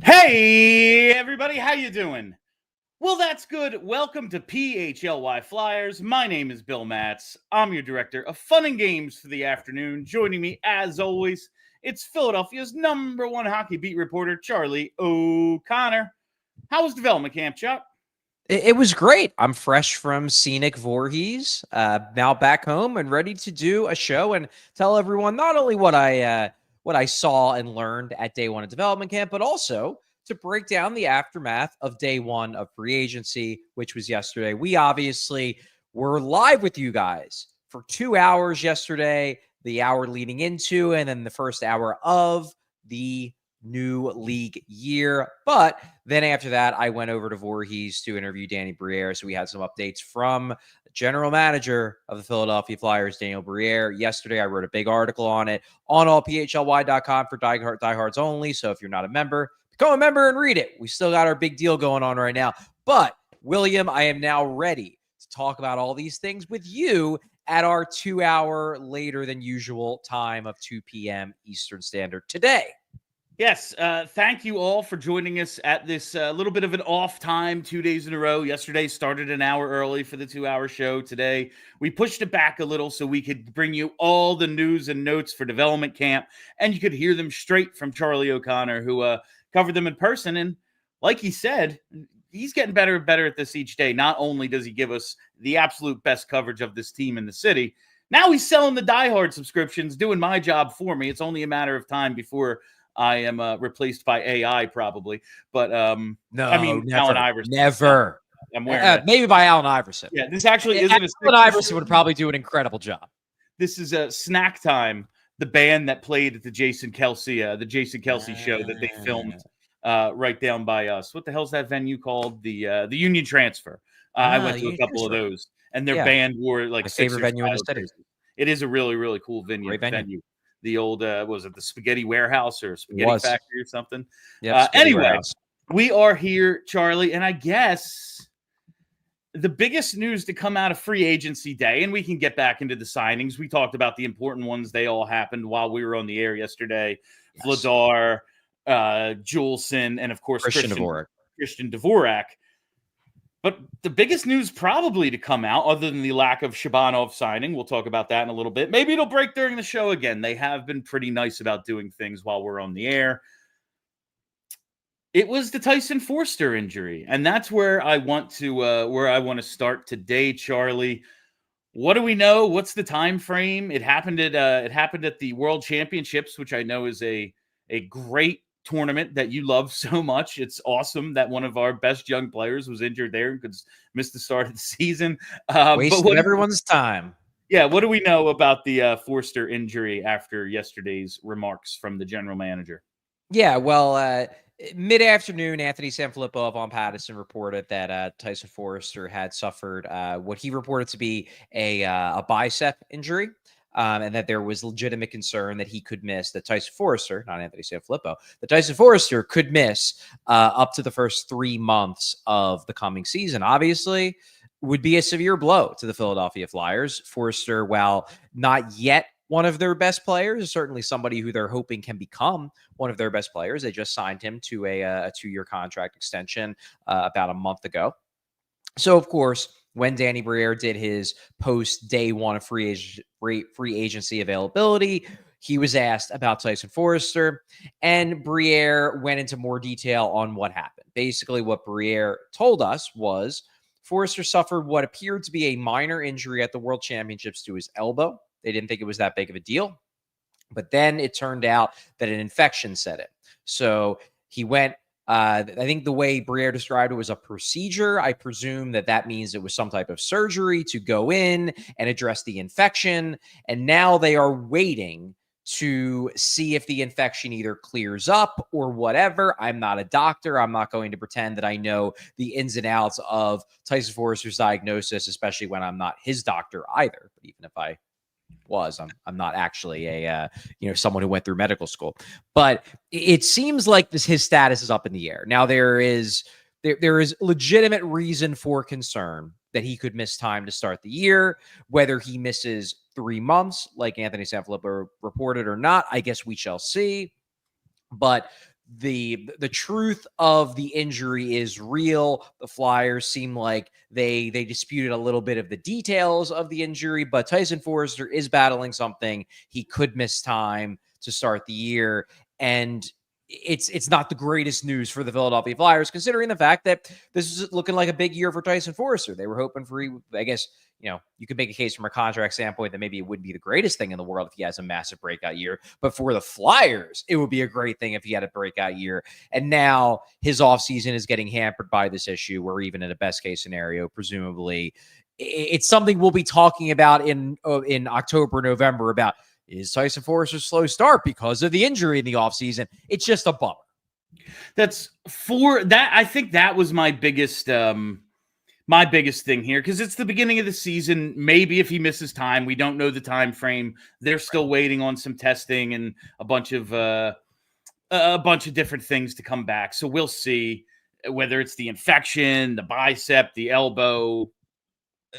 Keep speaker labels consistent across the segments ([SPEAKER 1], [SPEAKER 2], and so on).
[SPEAKER 1] Hey everybody, how you doing? Well, that's good. Welcome to PHLY Flyers. My name is Bill Matz. I'm your director of fun and games for the afternoon. Joining me, as always, it's Philadelphia's #1 hockey beat reporter, Charlie O'Connor. How was development camp, Chuck?
[SPEAKER 2] It was great. I'm fresh from scenic Voorhees, now back home and ready to do a show and tell everyone not only what I saw and learned at day one of development camp, but also to break down the aftermath of day one of free agency, which was yesterday. We obviously were live with you guys for 2 hours yesterday, the hour leading into, and then the first hour of the new league year. But then after that, I went over to Voorhees to interview Danny Briere. So we had some updates from the general manager of the Philadelphia Flyers, Daniel Briere. Yesterday, I wrote a big article on it on allphly.com for diehards only. So if you're not a member, become a member and read it. We still got our big deal going on right now. But William, I am now ready to talk about all these things with you at our 2 hour later than usual time of 2 p.m. Eastern Standard today.
[SPEAKER 1] Yes, thank you all for joining us at this little bit of an off time 2 days in a row. Yesterday started an hour early for the 2-hour show. Today, we pushed it back a little so we could bring you all the news and notes for development camp, and you could hear them straight from Charlie O'Connor, who covered them in person. And like he said, he's getting better and better at this each day. Not only does he give us the absolute best coverage of this team in the city, now he's selling the diehard subscriptions, doing my job for me. It's only a matter of time before I am replaced by AI, probably. But
[SPEAKER 2] no,
[SPEAKER 1] I mean,
[SPEAKER 2] never,
[SPEAKER 1] Allen Iverson.
[SPEAKER 2] never.
[SPEAKER 1] I'm wearing it.
[SPEAKER 2] Maybe by Allen Iverson.
[SPEAKER 1] Yeah, this actually isn't a
[SPEAKER 2] Allen Iverson would probably do an incredible job.
[SPEAKER 1] This is a Snack Time, the band that played at the Jason Kelsey show that they filmed right down by us. What the hell's that venue called? The Union Transfer. I went to a couple of those, and their band wore like
[SPEAKER 2] my favorite venue in the city.
[SPEAKER 1] It is a really, really cool venue. The old, was it the Spaghetti Warehouse or Spaghetti Factory or something?
[SPEAKER 2] Yeah.
[SPEAKER 1] Anyway, we are here, Charlie, and I guess the biggest news to come out of free agency day, and we can get back into the signings. We talked about the important ones. They all happened while we were on the air yesterday. Yes. Vladar, Juleson, and of course, Christian Dvorak. But the biggest news probably to come out, other than the lack of Shabanov signing, we'll talk about that in a little bit. Maybe it'll break during the show again. They have been pretty nice about doing things while we're on the air. It was the Tyson Foerster injury, and that's where I want to start today, Charlie. What do we know? What's the time frame? It happened at the World Championships, which I know is a great tournament that you love so much. It's awesome that one of our best young players was injured there and could miss the start of the season.
[SPEAKER 2] Wasting everyone's time.
[SPEAKER 1] Yeah, what do we know about the Foerster injury after yesterday's remarks from the general manager?
[SPEAKER 2] Yeah, well, mid-afternoon, Anthony Sanfilippo of On Patterson reported that Tyson Foerster had suffered what he reported to be a bicep injury. And that there was legitimate concern that he could miss, that Tyson Foerster, not Anthony Sanfilippo, that Tyson Foerster could miss up to the first 3 months of the coming season. Obviously, would be a severe blow to the Philadelphia Flyers. Foerster, while not yet one of their best players, is certainly somebody who they're hoping can become one of their best players. They just signed him to a 2-year contract extension about a month ago. So, of course, when Danny Briere did his post day one of free agency availability, he was asked about Tyson Foerster, and Briere went into more detail on what happened. Basically, what Briere told us was Foerster suffered what appeared to be a minor injury at the World Championships to his elbow. They didn't think it was that big of a deal, but then it turned out that an infection set in. So he went I think the way Briere described it was a procedure. I presume that means it was some type of surgery to go in and address the infection. And now they are waiting to see if the infection either clears up or whatever. I'm not a doctor. I'm not going to pretend that I know the ins and outs of Tyson Foerster's diagnosis, especially when I'm not his doctor either. But even if I was, I'm not actually a someone who went through medical school, but it seems like his status is up in the air. Now there is legitimate reason for concern that he could miss time to start the year. Whether he misses 3 months like Anthony Sanfilippo reported or not, I guess we shall see. But the truth of the injury is real. The Flyers seem like they disputed a little bit of the details of the injury, but Tyson Foerster is battling something. He could miss time to start the year, and it's not the greatest news for the Philadelphia Flyers, considering the fact that this is looking like a big year for Tyson Foerster. They were hoping for, I guess, you could make a case from a contract standpoint that maybe it wouldn't be the greatest thing in the world if he has a massive breakout year. But for the Flyers, it would be a great thing if he had a breakout year. And now his offseason is getting hampered by this issue, or even in a best case scenario, presumably, it's something we'll be talking about in October, November, about is Tyson Foerster's slow start because of the injury in the offseason. It's just a bummer.
[SPEAKER 1] I think that was my biggest thing here, because it's the beginning of the season. Maybe if he misses time, we don't know the time frame. They're still waiting on some testing and a bunch of different things to come back. So we'll see whether it's the infection, the bicep, the elbow,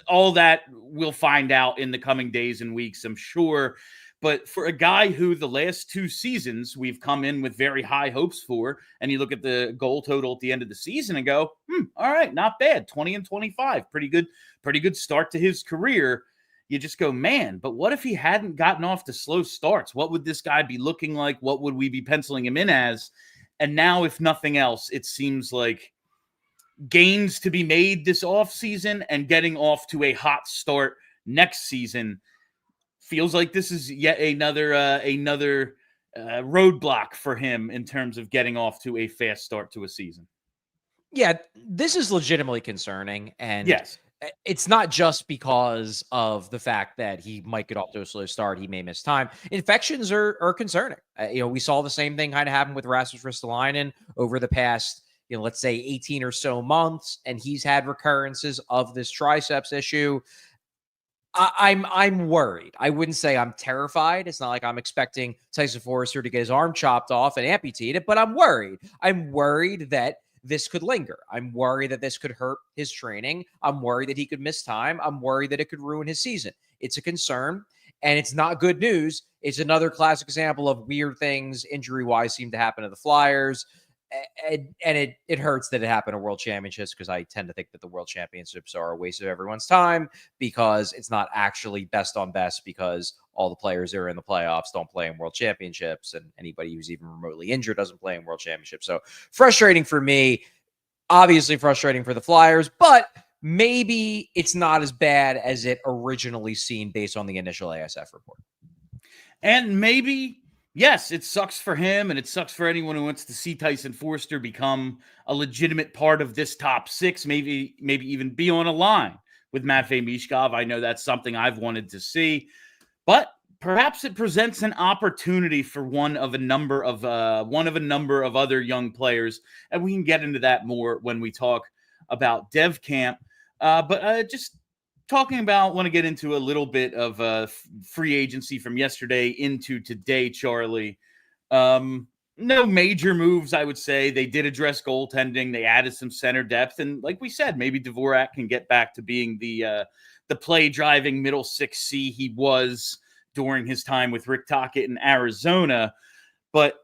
[SPEAKER 1] all that we'll find out in the coming days and weeks, I'm sure. But for a guy who the last 2 seasons we've come in with very high hopes for, and you look at the goal total at the end of the season and go, all right, not bad, 20 and 25, pretty good start to his career. You just go, man, but what if he hadn't gotten off to slow starts? What would this guy be looking like? What would we be penciling him in as? And now, if nothing else, it seems like gains to be made this offseason and getting off to a hot start next season feels like this is yet another roadblock for him in terms of getting off to a fast start to a season.
[SPEAKER 2] Yeah, this is legitimately concerning. And
[SPEAKER 1] yes,
[SPEAKER 2] it's not just because of the fact that he might get off to a slow start. He may miss time. Infections are concerning. We saw the same thing kind of happen with Rasmus Ristolainen over the past, let's say 18 or so months. And he's had recurrences of this triceps issue. I'm worried. I wouldn't say I'm terrified. It's not like I'm expecting Tyson Foerster to get his arm chopped off and amputated, but I'm worried. I'm worried that this could linger. I'm worried that this could hurt his training. I'm worried that he could miss time. I'm worried that it could ruin his season. It's a concern, and it's not good news. It's another classic example of weird things injury-wise seem to happen to the Flyers. And it hurts that it happened at World Championships, because I tend to think that the World Championships are a waste of everyone's time, because it's not actually best on best, because all the players that are in the playoffs don't play in World Championships, and anybody who's even remotely injured doesn't play in World Championships. So frustrating for me, obviously frustrating for the Flyers, but maybe it's not as bad as it originally seemed based on the initial ASF report.
[SPEAKER 1] And maybe, yes, it sucks for him, and it sucks for anyone who wants to see Tyson Foerster become a legitimate part of this top 6, maybe even be on a line with Matvei Michkov. I know that's something I've wanted to see, but perhaps it presents an opportunity for one of a number of other young players, and we can get into that more when we talk about Dev Camp. But just talking about, want to get into a little bit of free agency from yesterday into today, Charlie. No major moves, I would say. They did address goaltending. They added some center depth. And like we said, maybe Dvorak can get back to being the play-driving middle 6C he was during his time with Rick Tocchet in Arizona. But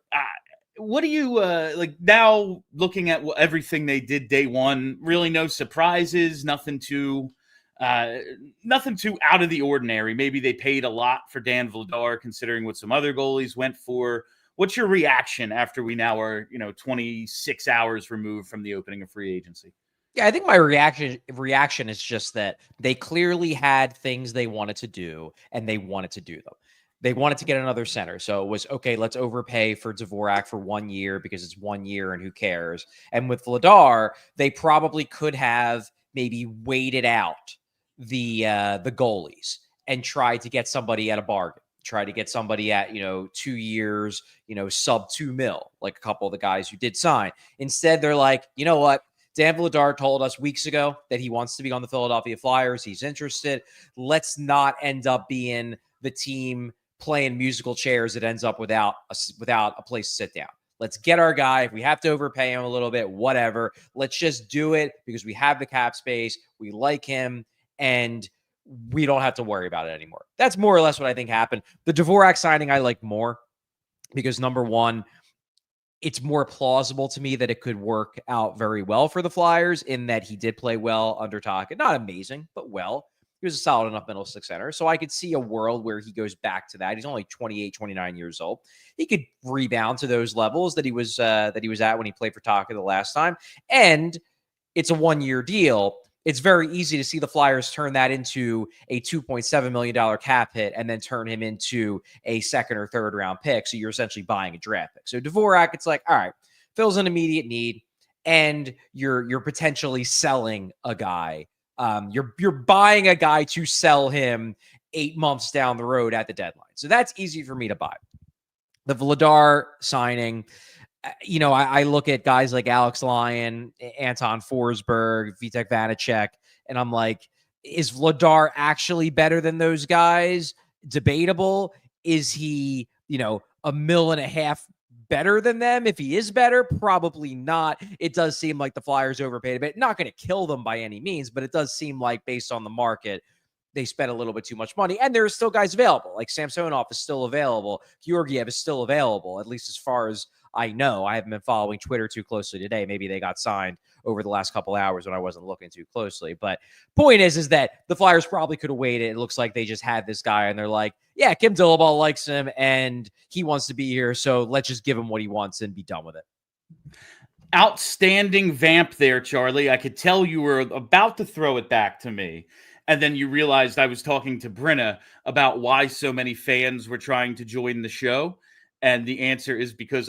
[SPEAKER 1] what do you like now, looking at everything they did day one? Really no surprises, nothing too out of the ordinary. Maybe they paid a lot for Dan Vladar, considering what some other goalies went for. What's your reaction after we now are, 26 hours removed from the opening of free agency?
[SPEAKER 2] Yeah, I think my reaction is just that they clearly had things they wanted to do, and they wanted to do them. They wanted to get another center. So it was, okay, let's overpay for Dvorak for 1 year because it's 1 year and who cares? And with Vladar, they probably could have maybe waited out the goalies and tried to get somebody at a bargain. Try to get somebody at, 2 years, sub $2 million, like a couple of the guys who did sign. Instead, they're like, you know what? Dan Vladar told us weeks ago that he wants to be on the Philadelphia Flyers. He's interested. Let's not end up being the team playing musical chairs that ends up without a place to sit down. Let's get our guy. If we have to overpay him a little bit, whatever. Let's just do it because we have the cap space. We like him, and we don't have to worry about it anymore. That's more or less what I think happened. The Dvorak signing I like more because, number one, it's more plausible to me that it could work out very well for the Flyers in that he did play well under Tocchet. Not amazing, but well. He was a solid enough middle six center. So I could see a world where he goes back to that. He's only 28, 29 years old. He could rebound to those levels that he was at when he played for Tocchet the last time. And it's a 1-year deal. It's very easy to see the Flyers turn that into a $2.7 million cap hit and then turn him into a second or third round pick. So you're essentially buying a draft pick. So Dvorak, it's like, all right, fills an immediate need, and you're potentially selling a guy. You're buying a guy to sell him 8 months down the road at the deadline. So that's easy for me to buy. The Vladar signing, I look at guys like Alex Lyon, Anton Forsberg, Vitek Vanacek, and I'm like, is Vladar actually better than those guys? Debatable. Is he, $1.5 million better than them? If he is better, probably not. It does seem like the Flyers overpaid a bit. Not going to kill them by any means, but it does seem like based on the market, they spent a little bit too much money. And there are still guys available. Like Samsonov is still available. Georgiev is still available, at least as far as I know. I haven't been following Twitter too closely today. Maybe they got signed over the last couple hours when I wasn't looking too closely. But point is that the Flyers probably could have waited. It looks like they just had this guy and they're like, yeah, Kim Dillaball likes him and he wants to be here. So let's just give him what he wants and be done with it.
[SPEAKER 1] Outstanding vamp there, Charlie. I could tell you were about to throw it back to me. And then you realized I was talking to Brenna about why so many fans were trying to join the show. And the answer is because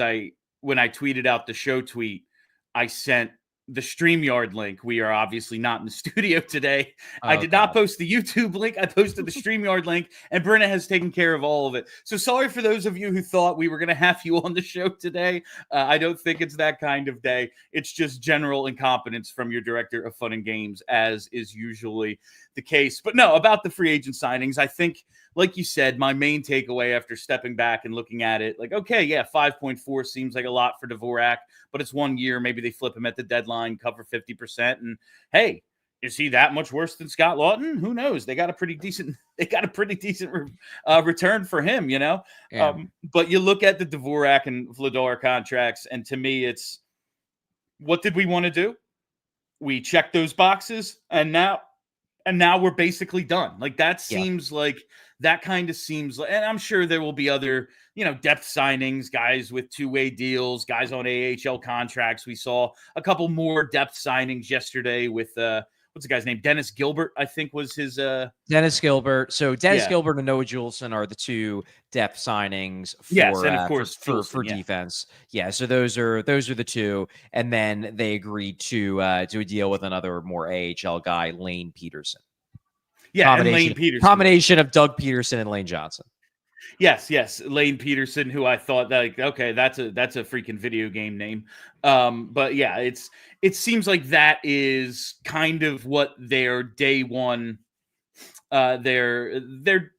[SPEAKER 1] when I tweeted out the show tweet, I sent the StreamYard link. We are obviously not in the studio today. I did not post the YouTube link. I posted the StreamYard link, and Brenna has taken care of all of it. So sorry for those of you who thought we were going to have you on the show today. I don't think it's that kind of day. It's just general incompetence from your director of fun and games, as is usually the case. But no, about the free agent signings, I think, like you said, my main takeaway after stepping back and looking at it, like, okay, yeah, 5.4 seems like a lot for Dvorak, but it's 1 year. Maybe they flip him at the deadline, cover 50%. And hey, is he that much worse than Scott Lawton? Who knows? They got a pretty decent return for him, Yeah. But you look at the Dvorak and Vladar contracts, and to me, it's what did we want to do? We checked those boxes, and now we're basically done. Like that seems like that kind of seems like, and I'm sure there will be other, depth signings, guys with two-way deals, guys on AHL contracts. We saw a couple more depth signings yesterday with, what's the guy's name? Dennis Gilbert, I think was his.
[SPEAKER 2] Dennis Gilbert. So Dennis Gilbert and Noah Juleson are the two depth signings for,
[SPEAKER 1] and of course
[SPEAKER 2] for defense. Yeah. So those are the two. And then they agreed to do a deal with another more AHL guy, Lane Peterson.
[SPEAKER 1] Yeah, and Lane Peterson.
[SPEAKER 2] Combination of Doug Peterson and Lane Johnson.
[SPEAKER 1] Yes, Lane Peterson, who I thought that, okay, that's a freaking video game name. But yeah, it seems like that is kind of what their day one, their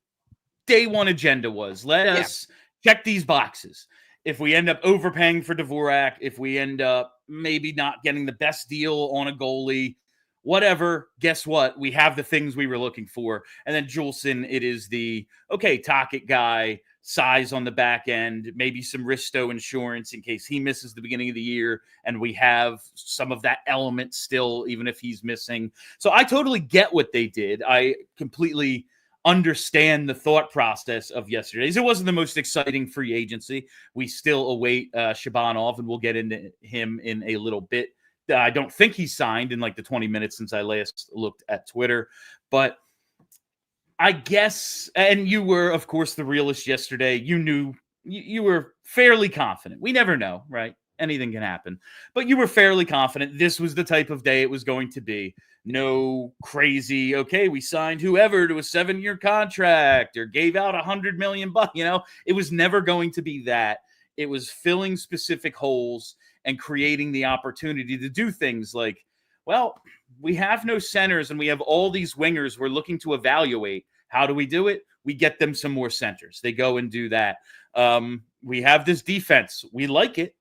[SPEAKER 1] day one agenda was. Let us check these boxes. If we end up overpaying for Dvorak, if we end up maybe not getting the best deal on a goalie, whatever, guess what? We have the things we were looking for. And then Juleson, it is the, okay, Tocchet guy, size on the back end, maybe some Risto insurance in case he misses the beginning of the year. And we have some of that element still, even if he's missing. So I totally get what they did. I completely understand the thought process of yesterday's. It wasn't the most exciting free agency. We still await Shabanov, and we'll get into him in a little bit. I don't think he signed in like the 20 minutes since I last looked at Twitter, but I guess, and you were, of course, the realist yesterday. You knew, you were fairly confident. We never know, right? Anything can happen, but you were fairly confident this was the type of day it was going to be. No crazy, okay, we signed whoever to a 7-year contract or gave out $100 million. It was never going to be that. It was filling specific holes and creating the opportunity to do things like, well, we have no centers and we have all these wingers we're looking to evaluate. How do we do it? We get them some more centers. They go and do that. We have this defense. We like it,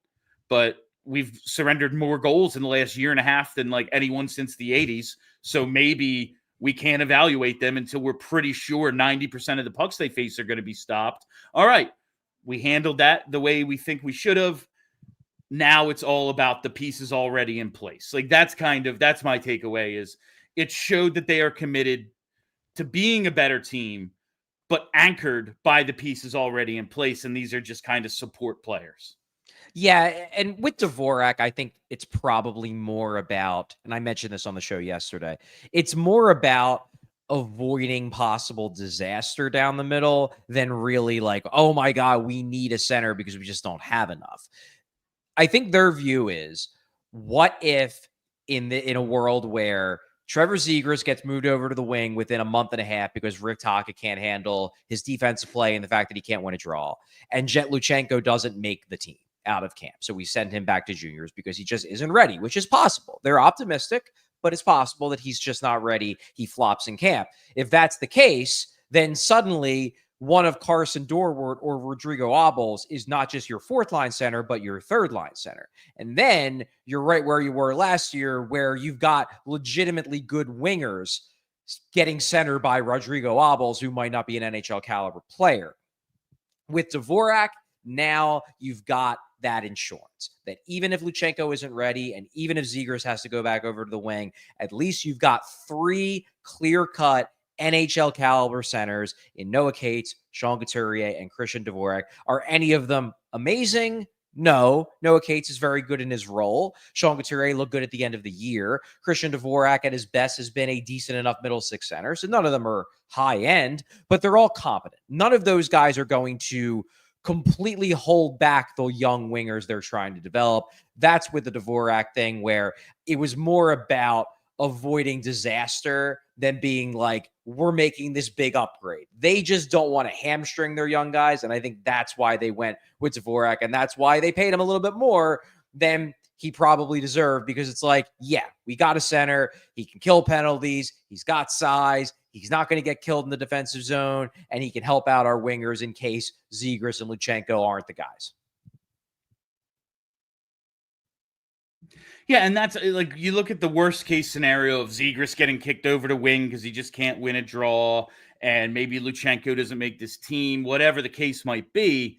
[SPEAKER 1] but we've surrendered more goals in the last year and a half than like anyone since the 80s. So maybe we can't evaluate them until we're pretty sure 90% of the pucks they face are going to be stopped. All right. We handled that the way we think we should have. now it's all about the pieces already in place. Like that's my takeaway is it showed that they are committed to being a better team, but anchored by the pieces already in place. And these are just kind of support players.
[SPEAKER 2] Yeah, and with Dvorak, I think it's probably more about, and I mentioned this on the show yesterday, it's more about avoiding possible disaster down the middle than really like, oh my God, we need a center because we just don't have enough. I think their view is, what if in a world where Trevor Zegras gets moved over to the wing within a month and a half because Rick Taka can't handle his defensive play and the fact that he can't win a draw, and Jet Luchenko doesn't make the team out of camp. So we send him back to juniors because he just isn't ready, which is possible. They're optimistic, but it's possible that he's just not ready. He flops in camp. If that's the case, then suddenly one of Carson Dorwart or Rodrigo Abels is not just your fourth line center, but your third line center. And then you're right where you were last year, where you've got legitimately good wingers getting centered by Rodrigo Abels, who might not be an NHL caliber player. With Dvorak, now you've got that insurance that even if Luchenko isn't ready and even if Zegras has to go back over to the wing, at least you've got three clear-cut NHL caliber centers in Noah Cates, Sean Couturier, and Christian Dvorak. Are any of them amazing? No. Noah Cates is very good in his role. Sean Couturier looked good at the end of the year. Christian Dvorak at his best has been a decent enough middle six center. So none of them are high end, but they're all competent. None of those guys are going to completely hold back the young wingers they're trying to develop. That's with the Dvorak thing, where it was more about avoiding disaster than being like, we're making this big upgrade. They just don't want to hamstring their young guys. And I think that's why they went with Dvorak. And that's why they paid him a little bit more than he probably deserved, because it's like, yeah, we got a center. He can kill penalties. He's got size. He's not going to get killed in the defensive zone, and he can help out our wingers in case Zegras and Luchenko aren't the guys.
[SPEAKER 1] Yeah, and that's like, you look at the worst case scenario of Zegras getting kicked over to wing because he just can't win a draw, and maybe Luchenko doesn't make this team, whatever the case might be.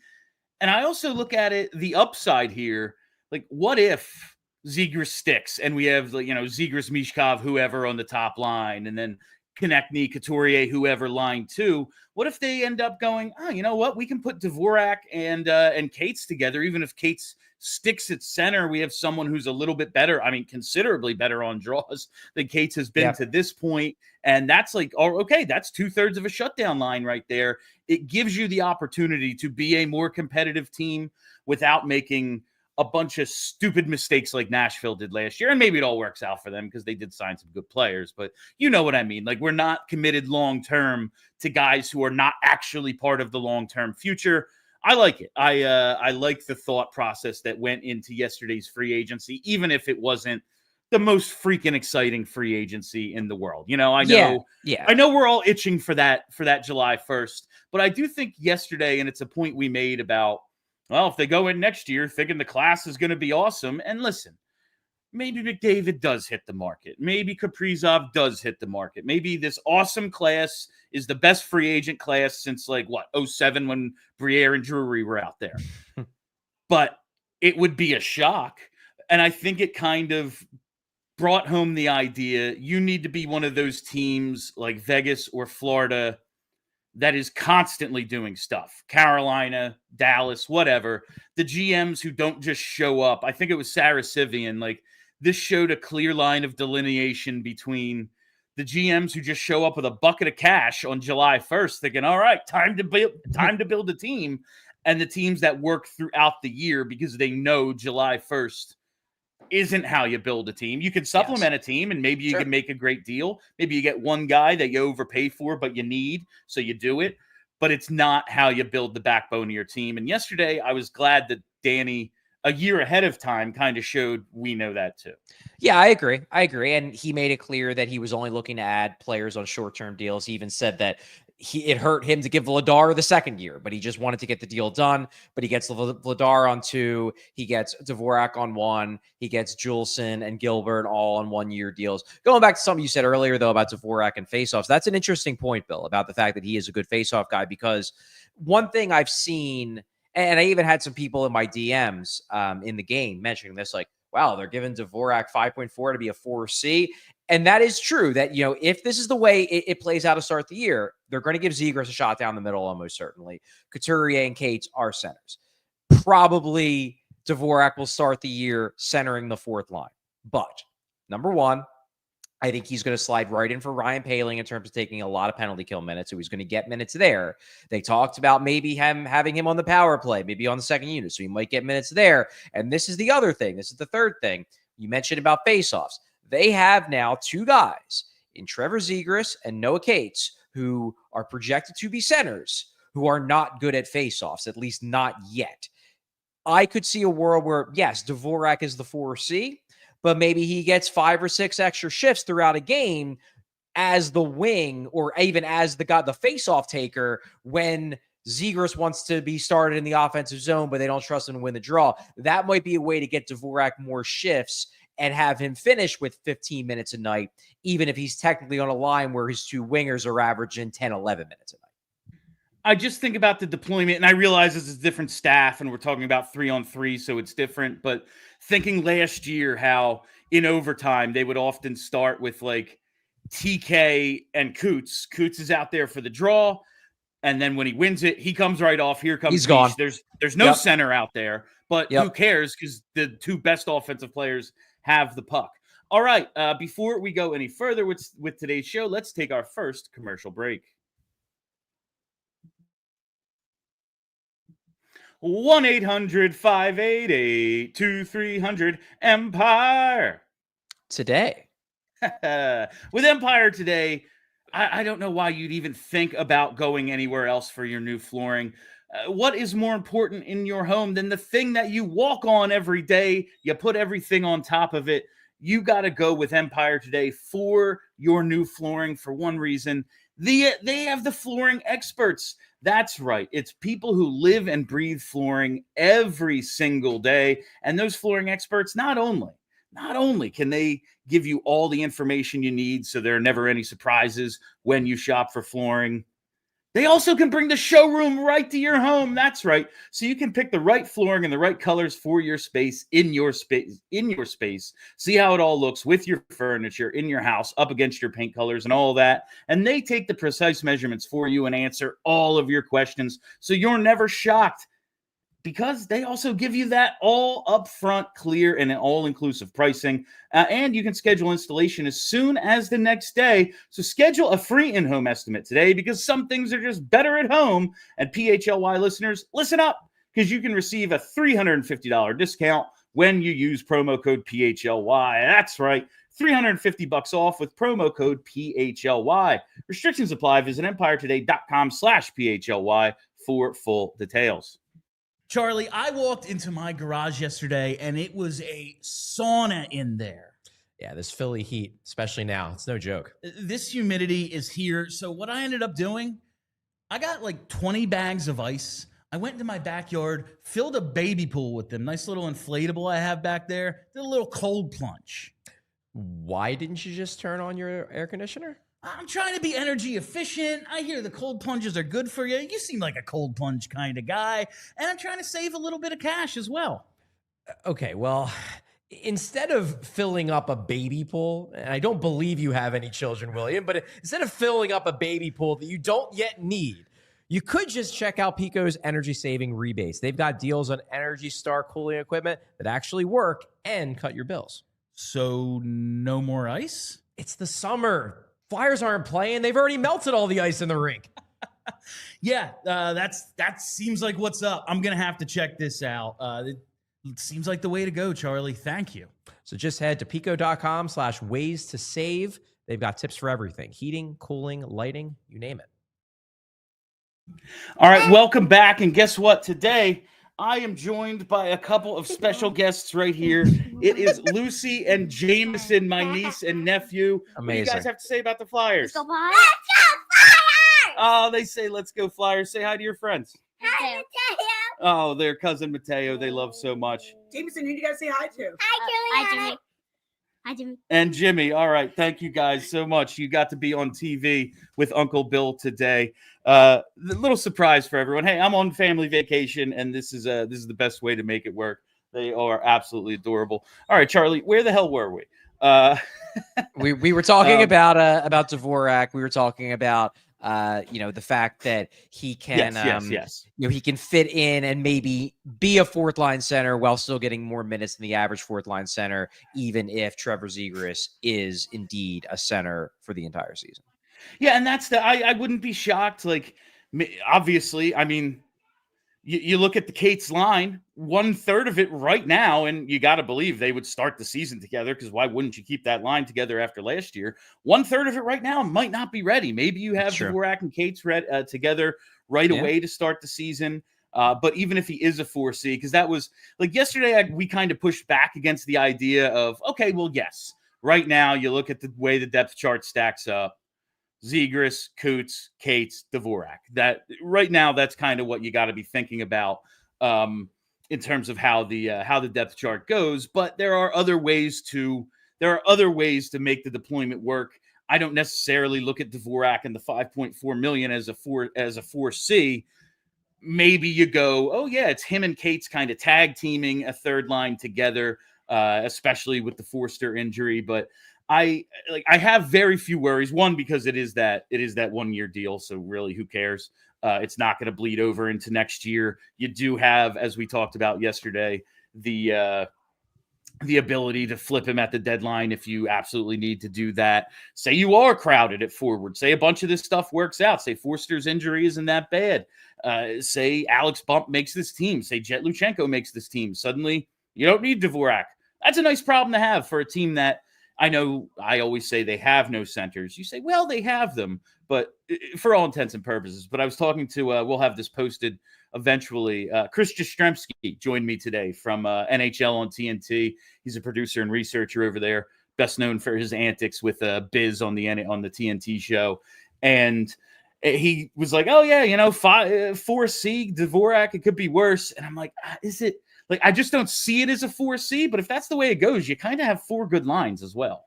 [SPEAKER 1] And I also look at it, the upside here, like what if Zegras sticks and we have, Zegras, Michkov, whoever on the top line, and then Konechny, Couturier, whoever line two. What if they end up going, oh, you know what? We can put Dvorak and Cates together. Even if Cates sticks at center, we have someone who's a little bit better. I mean, considerably better on draws than Cates has been to this point. And that's like, oh, okay, that's 2/3 of a shutdown line right there. It gives you the opportunity to be a more competitive team without making a bunch of stupid mistakes like Nashville did last year. And maybe it all works out for them because they did sign some good players, but you know what I mean? Like, we're not committed long-term to guys who are not actually part of the long-term future. I like it. I like the thought process that went into yesterday's free agency, even if it wasn't the most freaking exciting free agency in the world. I know we're all itching for that July 1st, but I do think yesterday, and it's a point we made about, well, if they go in next year thinking the class is going to be awesome, and listen, maybe McDavid does hit the market. Maybe Kaprizov does hit the market. Maybe this awesome class is the best free agent class since 2007 when Briere and Drury were out there. But it would be a shock. And I think it kind of brought home the idea you need to be one of those teams like Vegas or Florida that is constantly doing stuff. Carolina, Dallas, whatever. The GMs who don't just show up. I think it was Sarah Sivian. This showed a clear line of delineation between the GMs who just show up with a bucket of cash on July 1st thinking, all right, time to build a team, and the teams that work throughout the year because they know July 1st isn't how you build a team. You can supplement a team and maybe you can make a great deal. Maybe you get one guy that you overpay for, but you need, so you do it. But it's not how you build the backbone of your team. And yesterday, I was glad that Danny, a year ahead of time, kind of showed we know that too.
[SPEAKER 2] Yeah, I agree. And he made it clear that he was only looking to add players on short-term deals. He even said that it hurt him to give Vladar the second year, but he just wanted to get the deal done. But he gets Vladar on 2, he gets Dvorak on 1, he gets Juleson and Gilbert all on 1-year deals. Going back to something you said earlier, though, about Dvorak and faceoffs, that's an interesting point, Bill, about the fact that he is a good faceoff guy, because one thing I've seen, And I even had some people in my DMs in the game mentioning this, like, wow, they're giving Dvorak 5.4 to be a 4C. And that is true that, if this is the way it plays out to start the year, they're going to give Zegras a shot down the middle almost certainly. Couturier and Cates are centers. Probably Dvorak will start the year centering the fourth line. But number one, I think he's going to slide right in for Ryan Poehling in terms of taking a lot of penalty kill minutes. So he's going to get minutes there. They talked about maybe having him on the power play, maybe on the second unit. So he might get minutes there. And this is the other thing. This is the third thing. You mentioned about faceoffs. They have now two guys in Trevor Zegras and Noah Cates who are projected to be centers who are not good at faceoffs, at least not yet. I could see a world where, yes, Dvorak is the 4C, but maybe he gets 5 or 6 extra shifts throughout a game as the wing or even as the face-off taker when Zegras wants to be started in the offensive zone, but they don't trust him to win the draw. That might be a way to get Dvorak more shifts and have him finish with 15 minutes a night, even if he's technically on a line where his two wingers are averaging 10, 11 minutes a night.
[SPEAKER 1] I just think about the deployment, and I realize this is different staff, and we're talking about 3-on-3, so it's different. But thinking last year how in overtime they would often start with like TK and Coots. Coots is out there for the draw, and then when he wins it, he comes right off. Here comes
[SPEAKER 2] He's gone.
[SPEAKER 1] There's no center out there, but who cares? Because the two best offensive players have the puck. All right, before we go any further with today's show, let's take our first commercial break. 1-800-588-2300 Empire.
[SPEAKER 2] Today.
[SPEAKER 1] With Empire today, I don't know why you'd even think about going anywhere else for your new flooring. What is more important in your home than the thing that you walk on every day? You put everything on top of it. You got to go with Empire today for your new flooring for one reason. They have the flooring experts. That's right. It's people who live and breathe flooring every single day. And those flooring experts, not only can they give you all the information you need so there are never any surprises when you shop for flooring, they also can bring the showroom right to your home. That's right. So you can pick the right flooring and the right colors for your space, in your space. See how it all looks with your furniture in your house, up against your paint colors and all that. And they take the precise measurements for you and answer all of your questions. So you're never shocked, because they also give you that all upfront, clear, and all-inclusive pricing. And you can schedule installation as soon as the next day. So schedule a free in-home estimate today, because some things are just better at home. And PHLY listeners, listen up, because you can receive a $350 discount when you use promo code PHLY. That's right, $350 off with promo code PHLY. Restrictions apply. Visit empiretoday.com/PHLY for full details.
[SPEAKER 3] Charlie, I walked into my garage yesterday, and it was a sauna in there.
[SPEAKER 4] Yeah, this Philly heat, especially now, it's no joke.
[SPEAKER 3] This humidity is here. So what I ended up doing, I got like 20 bags of ice. I went into my backyard, filled a baby pool with them. Nice little inflatable I have back there. Did a little cold plunge.
[SPEAKER 4] Why didn't you just turn on your air conditioner?
[SPEAKER 3] I'm trying to be energy efficient. I hear the cold plunges are good for you. You seem like a cold plunge kind of guy. And I'm trying to save a little bit of cash as well.
[SPEAKER 4] Okay, well, instead of filling up a baby pool, and I don't believe you have any children, William, but instead of filling up a baby pool that you don't yet need, you could just check out Pico's energy-saving rebates. They've got deals on Energy Star cooling equipment that actually work and cut your bills.
[SPEAKER 3] So no more ice?
[SPEAKER 4] It's the summer. Flyers aren't playing. They've already melted all the ice in the rink.
[SPEAKER 3] Yeah, that seems like what's up. I'm going to have to check this out. It seems like the way to go, Charlie. Thank you.
[SPEAKER 4] So just head to pico.com/ways to save. They've got tips for everything: heating, cooling, lighting, you name it.
[SPEAKER 1] All right, welcome back. And guess what? Today, I am joined by a couple of special guests right here. It is Lucy and Jameson, my niece and nephew.
[SPEAKER 2] Amazing.
[SPEAKER 1] What do you guys have to say about the Flyers?
[SPEAKER 5] Let's go Flyers!
[SPEAKER 1] Oh, they say, let's go Flyers. Say hi to your friends.
[SPEAKER 5] Hi, Mateo.
[SPEAKER 1] Oh, their cousin Mateo, they love so much.
[SPEAKER 6] Jameson, who do you guys say hi to?
[SPEAKER 5] Hi, Julie. Hi, Jimmy.
[SPEAKER 1] And Jimmy. All right. Thank you guys so much. You got to be on TV with Uncle Bill today. The little surprise for everyone. Hey, I'm on family vacation, and this is the best way to make it work. They are absolutely adorable. All right, Charlie, where the hell were we?
[SPEAKER 2] We were talking about Dvorak. We were talking about the fact that he can
[SPEAKER 1] yes.
[SPEAKER 2] he can fit in and maybe be a fourth line center while still getting more minutes than the average fourth line center, even if Trevor Zegras is indeed a center for the entire season.
[SPEAKER 1] Yeah, and that's I wouldn't be shocked. Like, obviously, I mean, you look at the Cates line, 1/3 of it right now, and you got to believe they would start the season together, because why wouldn't you keep that line together after last year? 1/3 of it right now might not be ready. Maybe you have Dvorak and Cates together right away to start the season. But even if he is a 4C, because that was like yesterday, we kind of pushed back against the idea of, okay, well, yes, right now you look at the way the depth chart stacks up. Zegras, Coots, Cates, Dvorak. That right now, that's kind of what you got to be thinking about in terms of how the depth chart goes. But there are other ways to make the deployment work. I don't necessarily look at Dvorak and the $5.4 million as a 4C. Maybe you go, oh yeah, it's him and Cates kind of tag teaming a third line together, especially with the Foerster injury, but. I have very few worries. One, because it is that 1 year deal. So really, who cares? It's not going to bleed over into next year. You do have, as we talked about yesterday, the ability to flip him at the deadline if you absolutely need to do that. Say you are crowded at forward. Say a bunch of this stuff works out. Say Foerster's injury isn't that bad. Say Alex Bump makes this team. Say Jet Luchenko makes this team. Suddenly, you don't need Dvorak. That's a nice problem to have for a team that, I know I always say they have no centers. You say, well, they have them, but for all intents and purposes. But I was talking to, we'll have this posted eventually. Chris Jastrzemski joined me today from NHL on TNT. He's a producer and researcher over there, best known for his antics with Biz on the TNT show. And he was like, oh, yeah, 4C, Dvorak, it could be worse. And I'm like, is it? Like, I just don't see it as a 4C, but if that's the way it goes, you kind of have 4 good lines as well.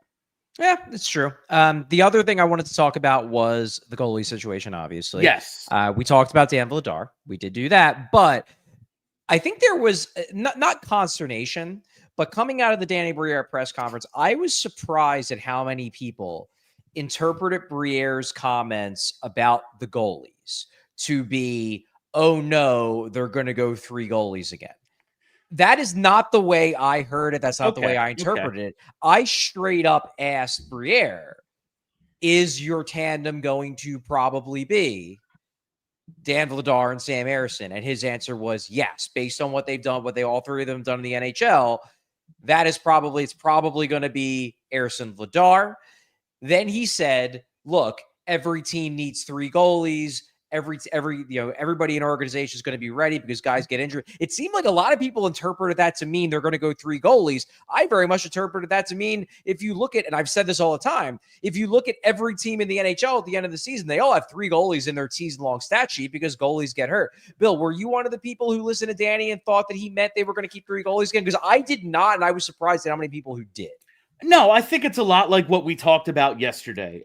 [SPEAKER 2] Yeah, it's true. The other thing I wanted to talk about was the goalie situation, obviously.
[SPEAKER 1] Yes.
[SPEAKER 2] We talked about Dan Vladar. We did do that, but I think there was not consternation, but coming out of the Danny Briere press conference, I was surprised at how many people interpreted Briere's comments about the goalies to be, oh no, they're going to go 3 goalies again. That is not the way I heard it. That's not the way I interpreted it. I straight up asked Briere, is your tandem going to probably be Dan Vladar and Sam Ersson? And his answer was yes, based on what they've done, what all 3 of them done in the NHL. It's probably going to be Ersson Vladar. Then he said, look, every team needs 3 goalies. Everybody in our organization is going to be ready because guys get injured. It seemed like a lot of people interpreted that to mean they're going to go 3 goalies. I very much interpreted that to mean, if you look at, and I've said this all the time, if you look at every team in the NHL at the end of the season, they all have 3 goalies in their season-long stat sheet because goalies get hurt. Bill, were you one of the people who listened to Danny and thought that he meant they were going to keep 3 goalies again? Because I did not, and I was surprised at how many people who did.
[SPEAKER 1] No, I think it's a lot like what we talked about yesterday.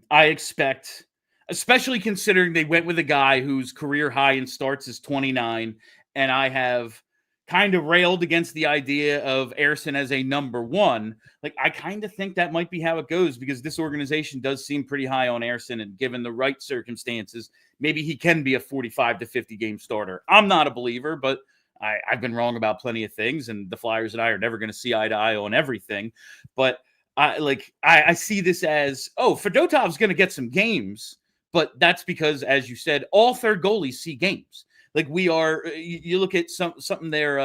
[SPEAKER 1] I expect, especially considering they went with a guy whose career high in starts is 29, and I have kind of railed against the idea of Ersson as a number 1. Like, I kind of think that might be how it goes, because this organization does seem pretty high on Ersson, and given the right circumstances, maybe he can be a 45 to 50 game starter. I'm not a believer, but I've been wrong about plenty of things, and the Flyers and I are never going to see eye to eye on everything. But I see this as, Fedotov's going to get some games. But that's because, as you said, all third goalies see games. Like, we are, you look at something there,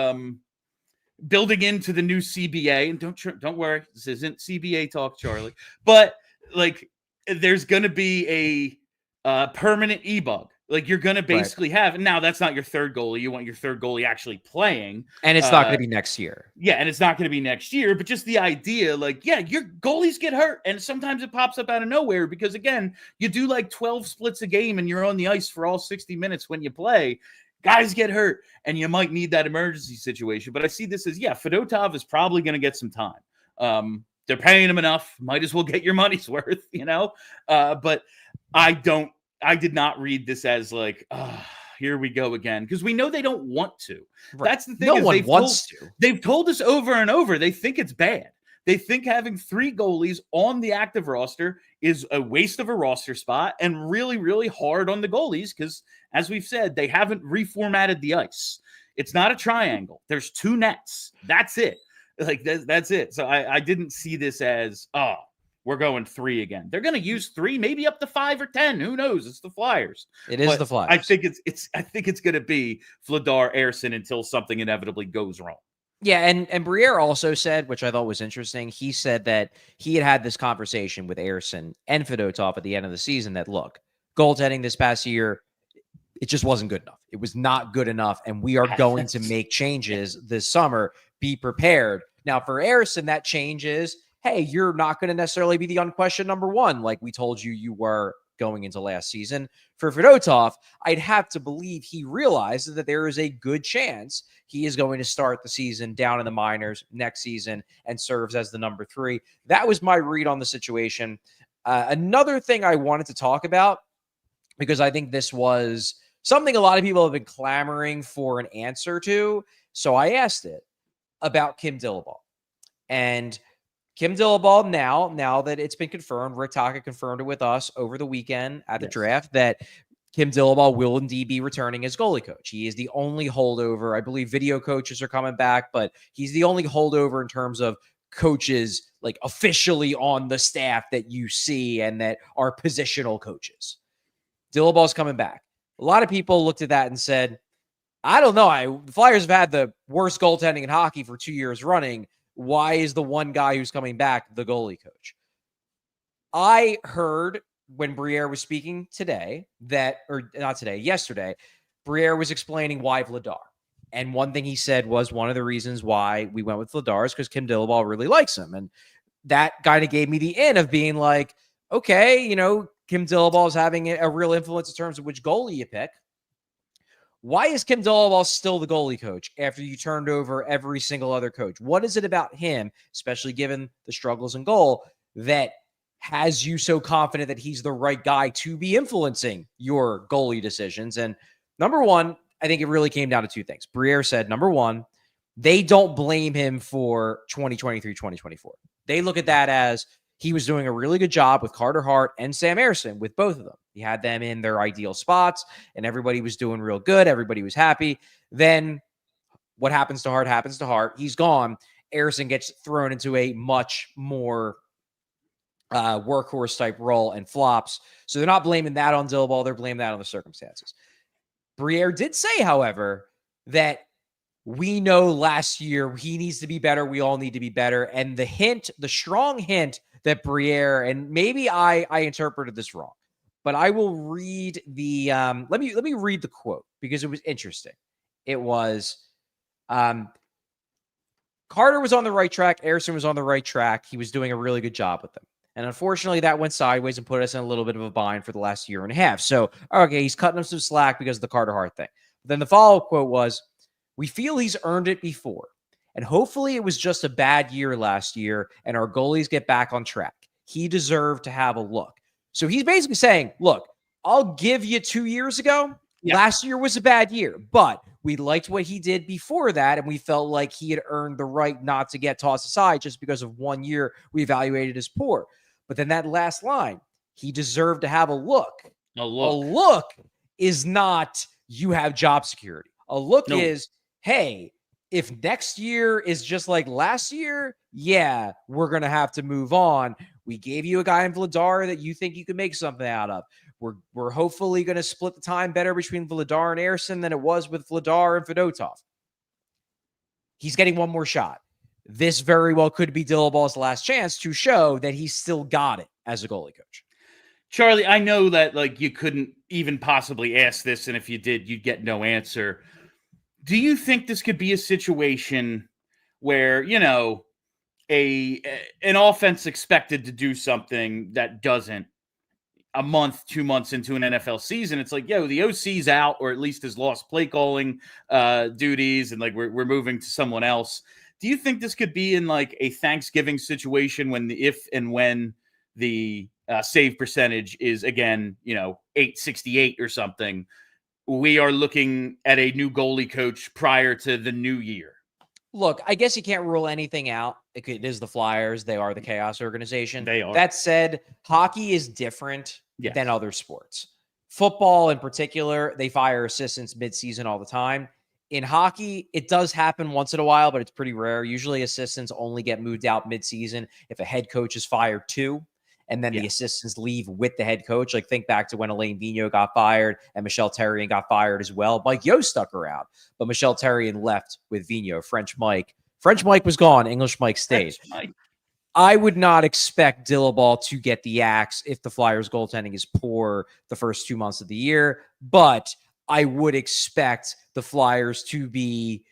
[SPEAKER 1] building into the new CBA, and don't worry, this isn't CBA talk, Charlie. But like, there's going to be a permanent e-bug. Like, you're going to basically have, now that's not your third goalie. You want your third goalie actually playing.
[SPEAKER 2] And it's not going to be next year.
[SPEAKER 1] Yeah, and it's not going to be next year. But just the idea, like, yeah, your goalies get hurt. And sometimes it pops up out of nowhere because, again, you do like 12 splits a game and you're on the ice for all 60 minutes when you play. Guys get hurt, and you might need that emergency situation. But I see this as, Fedotov is probably going to get some time. they're paying him enough. Might as well get your money's worth, But I did not read this as like, here we go again, because we know they don't want to.
[SPEAKER 2] Right.
[SPEAKER 1] That's the thing.
[SPEAKER 2] No one wants to.
[SPEAKER 1] They've told us over and over they think it's bad. They think having 3 goalies on the active roster is a waste of a roster spot and really, really hard on the goalies because, as we've said, they haven't reformatted the ice. It's not a triangle. There's 2 nets. That's it. Like, that's it. So I didn't see this as, we're going 3 again. They're going to use 3, maybe up to 5 or 10. Who knows? It's the Flyers.
[SPEAKER 2] It is the Flyers.
[SPEAKER 1] I think it's going to be Vladar, Ersson until something inevitably goes wrong.
[SPEAKER 2] Yeah, and Briere also said, which I thought was interesting, he said that he had this conversation with Ersson and Fedotov at the end of the season that, look, goaltending this past year, it just wasn't good enough. It was not good enough, and we are going to make changes this summer. Be prepared. Now, for Ersson, that change is, hey, you're not going to necessarily be the unquestioned number 1 like we told you were going into last season. For Fedotov, I'd have to believe he realizes that there is a good chance he is going to start the season down in the minors next season and serves as the number 3. That was my read on the situation. Another thing I wanted to talk about, because I think this was something a lot of people have been clamoring for an answer to, so I asked it about Kim Dillaball. And Kim Dillaball, now that it's been confirmed, Rick Taka confirmed it with us over the weekend at the draft, that Kim Dillaball will indeed be returning as goalie coach. He is the only holdover. I believe video coaches are coming back, but he's the only holdover in terms of coaches like officially on the staff that you see and that are positional coaches. Dillaball's coming back. A lot of people looked at that and said, I don't know. The Flyers have had the worst goaltending in hockey for 2 years running. Why is the one guy who's coming back the goalie coach? I heard when Briere was speaking today yesterday, Briere was explaining why Vladar. And one thing he said was one of the reasons why we went with Vladar is because Kim Dillaball really likes him. And that kind of gave me the in of being like, okay, Kim Dillaball is having a real influence in terms of which goalie you pick. Why is Kim Dillaball still the goalie coach after you turned over every single other coach? What is it about him, especially given the struggles in goal, that has you so confident that he's the right guy to be influencing your goalie decisions? And number 1, I think it really came down to 2 things. Briere said, number 1, they don't blame him for 2023, 2024. They look at that as he was doing a really good job with Carter Hart and Sam Ersson, with both of them. He had them in their ideal spots, and everybody was doing real good. Everybody was happy. Then what happens to Hart happens to Hart. He's gone. Ersson gets thrown into a much more workhorse type role and flops. So they're not blaming that on Dillaball. They're blaming that on the circumstances. Briere did say, however, that we know last year he needs to be better. We all need to be better. And the strong hint that Briere, and maybe I interpreted this wrong, but I will read the let me read the quote because it was interesting. It was Carter was on the right track. Ersson was on the right track. He was doing a really good job with them. And unfortunately, that went sideways and put us in a little bit of a bind for the last year and a half. So, okay, he's cutting him some slack because of the Carter Hart thing. Then the follow-up quote was, we feel he's earned it before. And hopefully it was just a bad year last year and our goalies get back on track. He deserved to have a look. So he's basically saying, look, I'll give you 2 years ago. Yeah. Last year was a bad year, but we liked what he did before that, and we felt like he had earned the right not to get tossed aside just because of 1 year we evaluated as poor. But then that last line, he deserved to have a look. A look is not you have job security. A look is, hey, if next year is just like last year, yeah, we're going to have to move on. We gave you a guy in Vladar that you think you could make something out of. We're hopefully going to split the time better between Vladar and Ersson than it was with Vladar and Fedotov. He's getting one more shot. This very well could be Dillaball's last chance to show that he's still got it as a goalie coach.
[SPEAKER 1] Charlie, I know that you couldn't even possibly ask this, and if you did, you'd get no answer. Do you think this could be a situation where, an offense expected to do something that doesn't a month, 2 months into an NFL season? It's like, the OC's out, or at least has lost play calling duties, and we're moving to someone else. Do you think this could be in like a Thanksgiving situation when the save percentage is again, 868 or something? We are looking at a new goalie coach prior to the new year.
[SPEAKER 2] Look, I guess you can't rule anything out. It is the Flyers. They are the chaos organization.
[SPEAKER 1] They are.
[SPEAKER 2] That said, hockey is different
[SPEAKER 1] Yes.
[SPEAKER 2] than other sports. Football in particular, they fire assistants midseason all the time. In hockey, it does happen once in a while, but it's pretty rare. Usually assistants only get moved out midseason if a head coach is fired too, and then the assistants leave with the head coach. Like think back to when Alain Vigneault got fired and Michel Therrien got fired as well. Mike Yeo stuck around, but Michel Therrien left with Vigneault. French Mike was gone. English Mike stayed. I would not expect Dillaball to get the axe if the Flyers goaltending is poor the first 2 months of the year, but I would expect the Flyers to be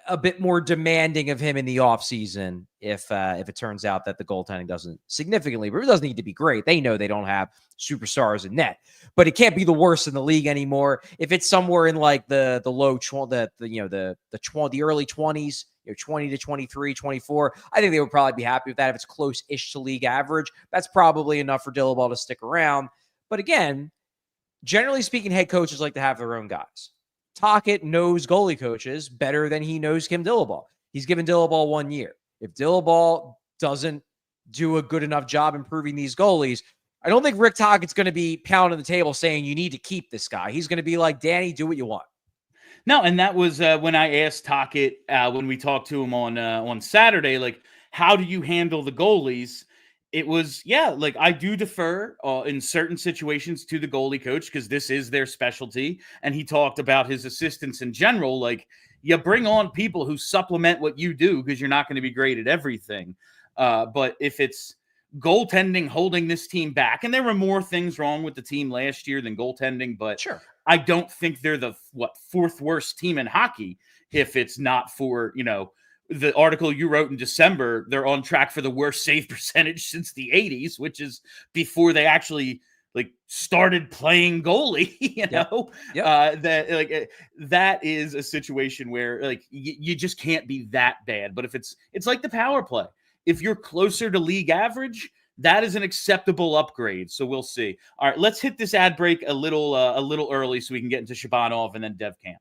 [SPEAKER 2] a bit more demanding of him in the offseason if it turns out that the goaltending doesn't significantly, but it doesn't need to be great. They know they don't have superstars in net, but it can't be the worst in the league anymore. If it's somewhere in like the low the early 20s, 20 to 23, 24, I think they would probably be happy with that. If it's close-ish to league average, that's probably enough for Dillaball to stick around. But again, generally speaking, head coaches like to have their own guys. Tocchet knows goalie coaches better than he knows Kim Dillaball. He's given Dillaball 1 year. If Dillaball doesn't do a good enough job improving these goalies, I don't think Rick Tocchet's going to be pounding the table saying you need to keep this guy. He's going to be like, Danny, do what you want.
[SPEAKER 1] No, and that was when I asked Tocchet when we talked to him on Saturday, like, how do you handle the goalies? It was, like I do defer in certain situations to the goalie coach because this is their specialty. And he talked about his assistants in general. Like, you bring on people who supplement what you do because you're not going to be great at everything. But if it's goaltending holding this team back, and there were more things wrong with the team last year than goaltending, but
[SPEAKER 2] sure,
[SPEAKER 1] I don't think they're the fourth worst team in hockey if it's not for, the article you wrote in December. They're on track for the worst save percentage since the 80s, which is before they actually started playing goalie, that is a situation where you just can't be that bad. But if it's like the power play, if you're closer to league average, that is an acceptable upgrade. So we'll see. All right, let's hit this ad break a little early so we can get into Shabanov and then Dev Camp.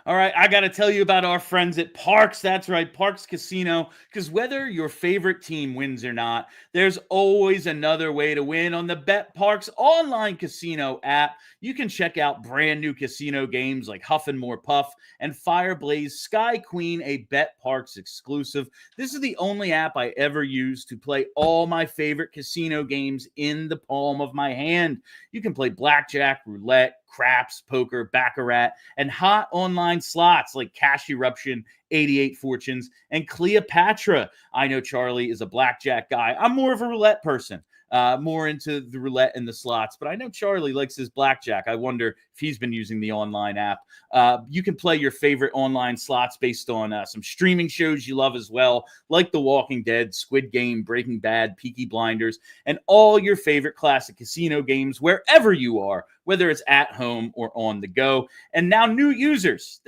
[SPEAKER 1] All right, I got to tell you about our friends at Parx. That's right, Parx Casino. Because whether your favorite team wins or not, there's always another way to win on the BetParx online casino app. You can check out brand new casino games like Huff and More Puff and Fireblaze Sky Queen, a BetParx exclusive. This is the only app I ever use to play all my favorite casino games in the palm of my hand. You can play blackjack, roulette, craps, poker, baccarat, and hot online slots like Cash Eruption, 88 Fortunes, and Cleopatra. I know Charlie is a blackjack guy. I'm more of a roulette person, more into the roulette and the slots, but I know Charlie likes his blackjack. I wonder if he's been using the online app. You can play your favorite online slots based on some streaming shows you love as well, like The Walking Dead, Squid Game, Breaking Bad, Peaky Blinders, and all your favorite classic casino games wherever you are, whether it's at home or on the go. And now new users,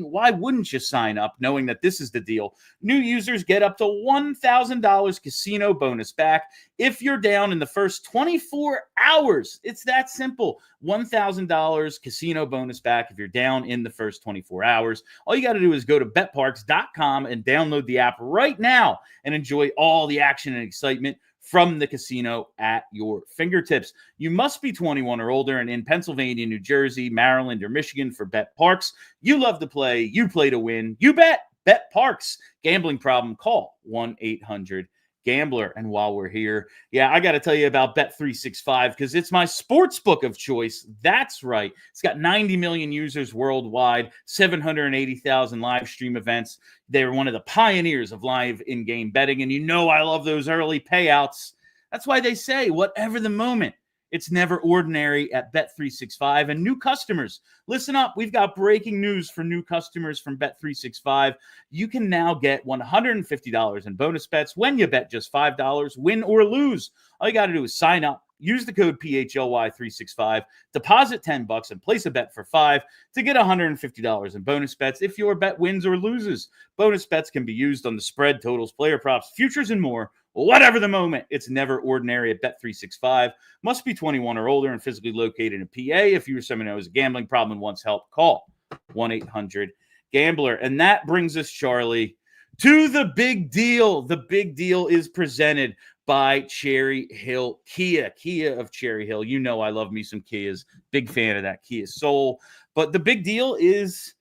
[SPEAKER 1] why wouldn't you sign up knowing that this is the deal? New users get up to $1,000 casino bonus back if you're down in the first 24 hours. It's that simple. $1,000 casino bonus back if you're down in the first 24 hours. All you got to do is go to betparx.com and download the app right now and enjoy all the action and excitement from the casino at your fingertips. You must be 21 or older and in Pennsylvania, New Jersey, Maryland, or Michigan for BetParx. You love to play. You play to win. You bet. BetParx. Gambling problem? Call 1-800-GAMBLER. And while we're here, I got to tell you about Bet365 because it's my sports book of choice. That's right. It's got 90 million users worldwide, 780,000 live stream events. They're one of the pioneers of live in-game betting, and I love those early payouts. That's why they say, whatever the moment, it's never ordinary at Bet365. And new customers, listen up. We've got breaking news for new customers from Bet365. You can now get $150 in bonus bets when you bet just $5, win or lose. All you got to do is sign up, use the code PHLY365, deposit $10 and place a bet for $5 to get $150 in bonus bets if your bet wins or loses. Bonus bets can be used on the spread, totals, player props, futures, and more. Whatever the moment, it's never ordinary at Bet365. Must be 21 or older and physically located in PA. If you or someone who has a gambling problem and wants help, call 1-800-GAMBLER. And that brings us, Charlie, to the big deal. The big deal is presented by Cherry Hill Kia. Kia of Cherry Hill. You know I love me some Kias. Big fan of that Kia Soul. But the big deal is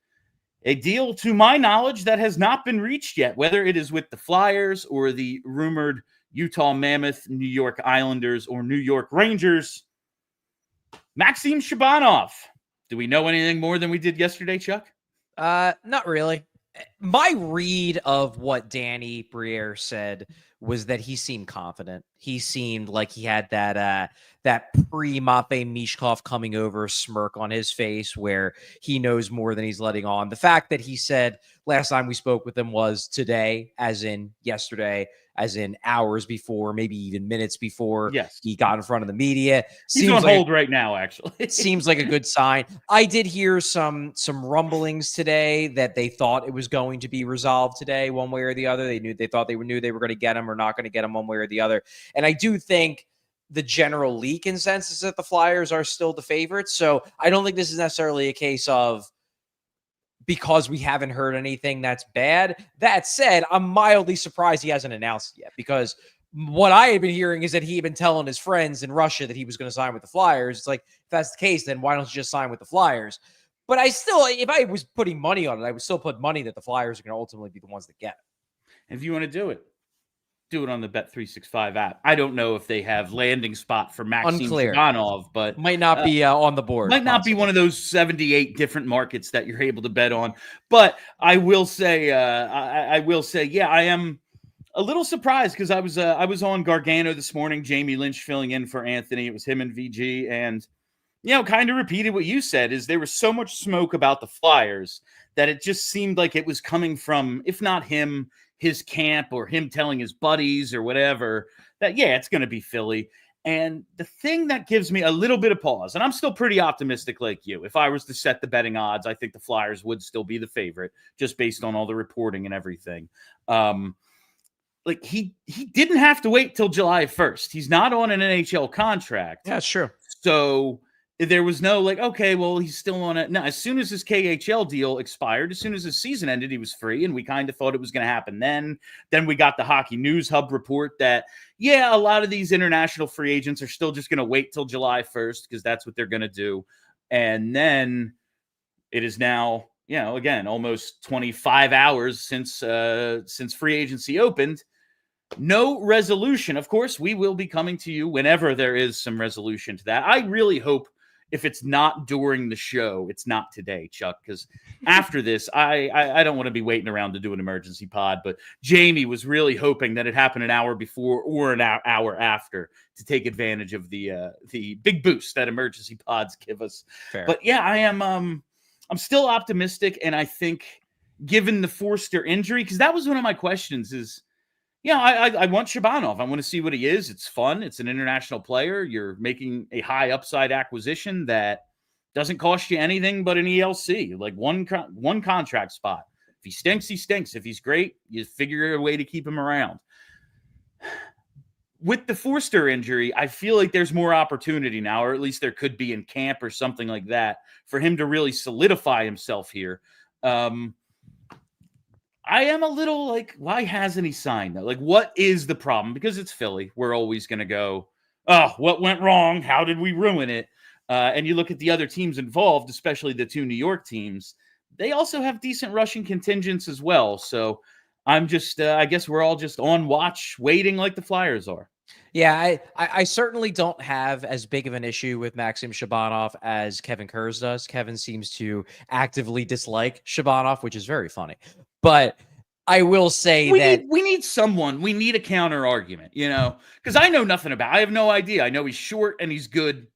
[SPEAKER 1] a deal, to my knowledge, that has not been reached yet, whether it is with the Flyers or the rumored Utah Mammoth, New York Islanders, or New York Rangers. Maxim Shabanov. Do we know anything more than we did yesterday, Chuck?
[SPEAKER 2] Not really. My read of what Danny Briere said was that he seemed confident. He seemed like he had that pre-Matvei Michkov coming over smirk on his face where he knows more than he's letting on. The fact that he said last time we spoke with him was today, as in yesterday, as in hours before, maybe even minutes before he got in front of the media.
[SPEAKER 1] He's on hold right now, actually.
[SPEAKER 2] It seems like a good sign. I did hear some rumblings today that they thought it was going to be resolved today, one way or the other. They thought they were going to get him or not going to get him one way or the other. And I do think the general league consensus that the Flyers are still the favorites. So I don't think this is necessarily a case of because we haven't heard anything that's bad. That said, I'm mildly surprised he hasn't announced it yet, because what I had been hearing is that he had been telling his friends in Russia that he was going to sign with the Flyers. It's like, if that's the case, then why don't you just sign with the Flyers? But I still, if I was putting money on it, I would still put money that the Flyers are going to ultimately be the ones that get it.
[SPEAKER 1] If you want to do it on the Bet365 app. I don't know if they have landing spot for Maxim Shabanov, but
[SPEAKER 2] might not be on the board.
[SPEAKER 1] Might not be one of those 78 different markets that you're able to bet on. But I will say, yeah, I am a little surprised because I was on Gargano this morning. Jamie Lynch filling in for Anthony. It was him and VG, and kind of repeated what you said. Is there was so much smoke about the Flyers that it just seemed like it was coming from, if not him, his camp, or him telling his buddies or whatever, that, it's going to be Philly. And the thing that gives me a little bit of pause, and I'm still pretty optimistic like you, if I was to set the betting odds, I think the Flyers would still be the favorite just based on all the reporting and everything. Like he didn't have to wait till July 1st. He's not on an NHL contract.
[SPEAKER 2] Yeah, sure.
[SPEAKER 1] So there was no okay, well, he's still on it. No, as soon as his KHL deal expired, as soon as his season ended, he was free, and we kind of thought it was going to happen then. Then we got the Hockey News Hub report that, a lot of these international free agents are still just going to wait till July 1st because that's what they're going to do. And then it is now, again, almost 25 hours since free agency opened. No resolution. Of course, we will be coming to you whenever there is some resolution to that. I really hope, if it's not during the show, it's not today, Chuck, because after this, I don't want to be waiting around to do an emergency pod. But Jamie was really hoping that it happened an hour before or an hour after to take advantage of the big boost that emergency pods give us.
[SPEAKER 2] Fair.
[SPEAKER 1] But I am I'm still optimistic, and I think given the Foerster injury, because that was one of my questions is, I want Shabanov. I want to see what he is. It's fun. It's an international player. You're making a high upside acquisition that doesn't cost you anything but an ELC, like one contract spot. If he stinks, he stinks. If he's great, you figure a way to keep him around. With the Foerster injury, I feel like there's more opportunity now, or at least there could be in camp or something like that, for him to really solidify himself here. I am a little like, why hasn't he signed? Like, what is the problem? Because it's Philly. We're always going to go, oh, what went wrong? How did we ruin it? And you look at the other teams involved, especially the two New York teams. They also have decent rushing contingents as well. So I'm just, I guess we're all just on watch, waiting like the Flyers are.
[SPEAKER 2] Yeah, I certainly don't have as big of an issue with Maxim Shabanov as Kevin Kurz does. Kevin seems to actively dislike Shabanov, which is very funny. But I will say we
[SPEAKER 1] need someone. We need a counter argument, because I know nothing about it. I have no idea. I know he's short and he's good.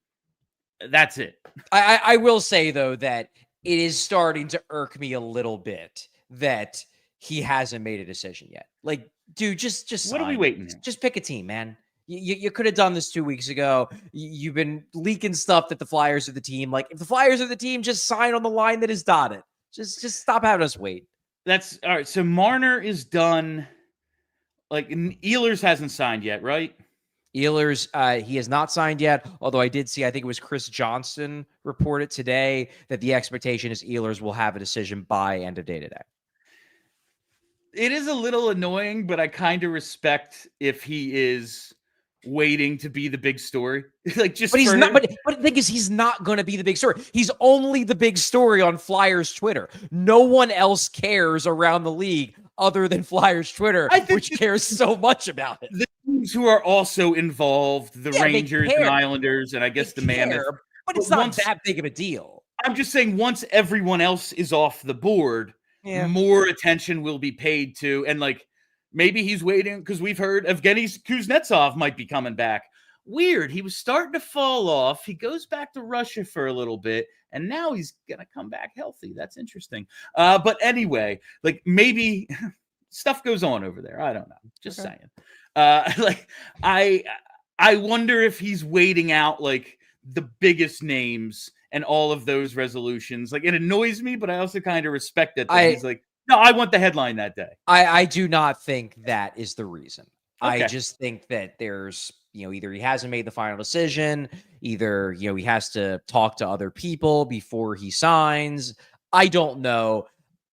[SPEAKER 1] That's it.
[SPEAKER 2] I will say, though, that it is starting to irk me a little bit that he hasn't made a decision yet. Like, dude, just
[SPEAKER 1] what are we waiting here?
[SPEAKER 2] Just pick a team, man. You could have done this 2 weeks ago. You've been leaking stuff that the Flyers are the team. Like, if the Flyers are the team, just sign on the line that is dotted. Just stop having us wait.
[SPEAKER 1] That's all right. So Marner is done. Like, Ehlers hasn't signed yet, right?
[SPEAKER 2] Ehlers, he has not signed yet, although I did see, I think it was Chris Johnston reported today that the expectation is Ehlers will have a decision by end of day today.
[SPEAKER 1] It is a little annoying, but I kind of respect if he is waiting to be the big story. Like, just
[SPEAKER 2] but he's
[SPEAKER 1] for
[SPEAKER 2] not.
[SPEAKER 1] him.
[SPEAKER 2] But the thing is, he's not going to be the big story. He's only the big story on Flyers Twitter. No one else cares around the league other than Flyers Twitter, which cares so much about it.
[SPEAKER 1] The teams who are also involved, the Rangers and Islanders, and I guess the Mammoth.
[SPEAKER 2] But it's not that big of a deal.
[SPEAKER 1] I'm just saying, once everyone else is off the board, more attention will be paid to, and like, maybe he's waiting because we've heard Evgeny Kuznetsov might be coming back. Weird. He was starting to fall off. He goes back to Russia for a little bit, and now he's going to come back healthy. That's interesting. But anyway, like, maybe stuff goes on over there. I don't know. Just saying. Like, I wonder if he's waiting out, like, the biggest names and all of those resolutions. Like, it annoys me, but I also kind of respect it. He's like, no, I want the headline that day.
[SPEAKER 2] I do not think that is the reason.
[SPEAKER 1] Okay.
[SPEAKER 2] I just think that there's, either he hasn't made the final decision, either, he has to talk to other people before he signs. I don't know.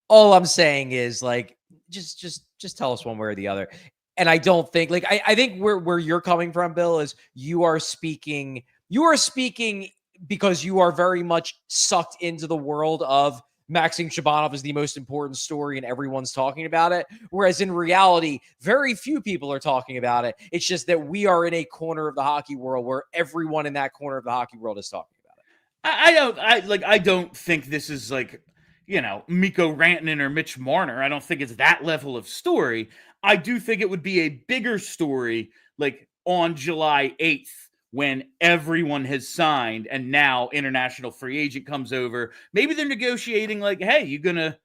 [SPEAKER 2] All I'm saying is, like, just tell us one way or the other. And I don't think, like, I think where you're coming from, Bill, is you are speaking because you are very much sucked into the world of Maxim Shabanov is the most important story and everyone's talking about it. Whereas in reality, very few people are talking about it. It's just that we are in a corner of the hockey world where everyone in that corner of the hockey world is talking about it.
[SPEAKER 1] I don't think this is like, Mikko Rantanen or Mitch Marner. I don't think it's that level of story. I do think it would be a bigger story, like on July 8th, when everyone has signed and now international free agent comes over. Maybe they're negotiating, like, hey, you're gonna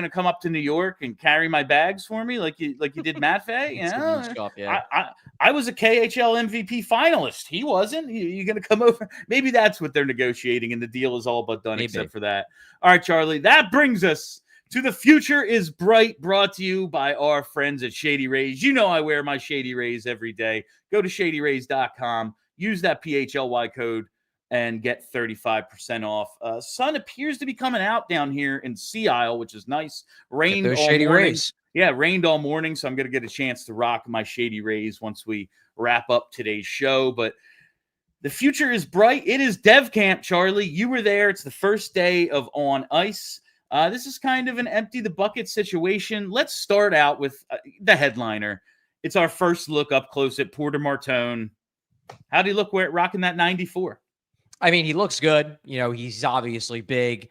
[SPEAKER 1] come up to New York and carry my bags for me, like you did Matvey. I was a KHL MVP finalist. He wasn't. You're gonna come over. Maybe that's what they're negotiating, and the deal is all but done. Except for that. All right, Charlie. That brings us to The Future is Bright, brought to you by our friends at Shady Rays. I wear my Shady Rays every day. Go to shadyrays.com, use that PHLY code, and get 35% off. Sun appears to be coming out down here in Sea Isle, which is nice. Rained all
[SPEAKER 2] Shady
[SPEAKER 1] morning.
[SPEAKER 2] Rays.
[SPEAKER 1] Yeah, rained all morning, so I'm going to get a chance to rock my Shady Rays once we wrap up today's show. But the future is bright. It is Dev Camp, Charlie. You were there. It's the first day of On Ice. This is kind of an empty the bucket situation. Let's start out with the headliner. It's our first look up close at Porter Martone. How do you look rocking that 94?
[SPEAKER 2] I mean, he looks good. He's obviously big.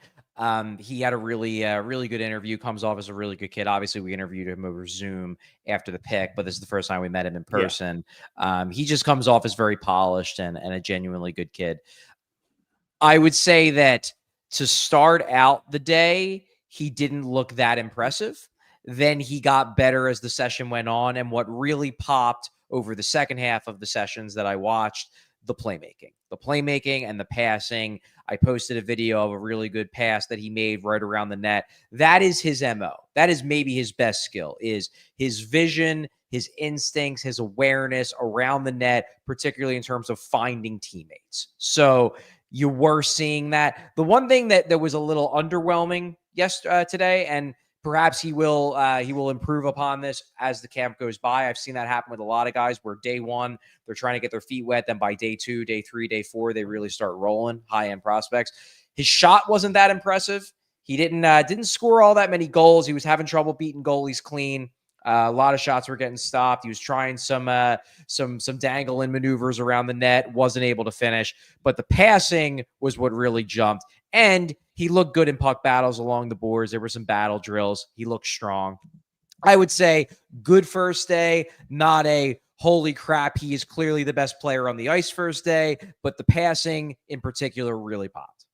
[SPEAKER 2] He had a really good interview, comes off as a really good kid. Obviously, we interviewed him over Zoom after the pick, but this is the first time we met him in person. Yeah. He just comes off as very polished and a genuinely good kid. I would say that to start out the day, he didn't look that impressive. Then he got better as the session went on. And what really popped over the second half of the sessions that I watched, the playmaking and the passing. I posted a video of a really good pass that he made right around the net. That is his MO. That is maybe his best skill, is his vision, his instincts, his awareness around the net, particularly in terms of finding teammates. So you were seeing that. The one thing that was a little underwhelming today, and perhaps he will improve upon this as the camp goes by. I've seen that happen with a lot of guys where day one, they're trying to get their feet wet. Then by day 2, day 3, day 4, they really start rolling, high-end prospects. His shot wasn't that impressive. He didn't score all that many goals. He was having trouble beating goalies clean. A lot of shots were getting stopped. He was trying some dangling maneuvers around the net, wasn't able to finish. But the passing was what really jumped. And he looked good in puck battles along the boards. There were some battle drills. He looked strong. I would say good first day, not a holy crap, he is clearly the best player on the ice first day, but the passing in particular really popped.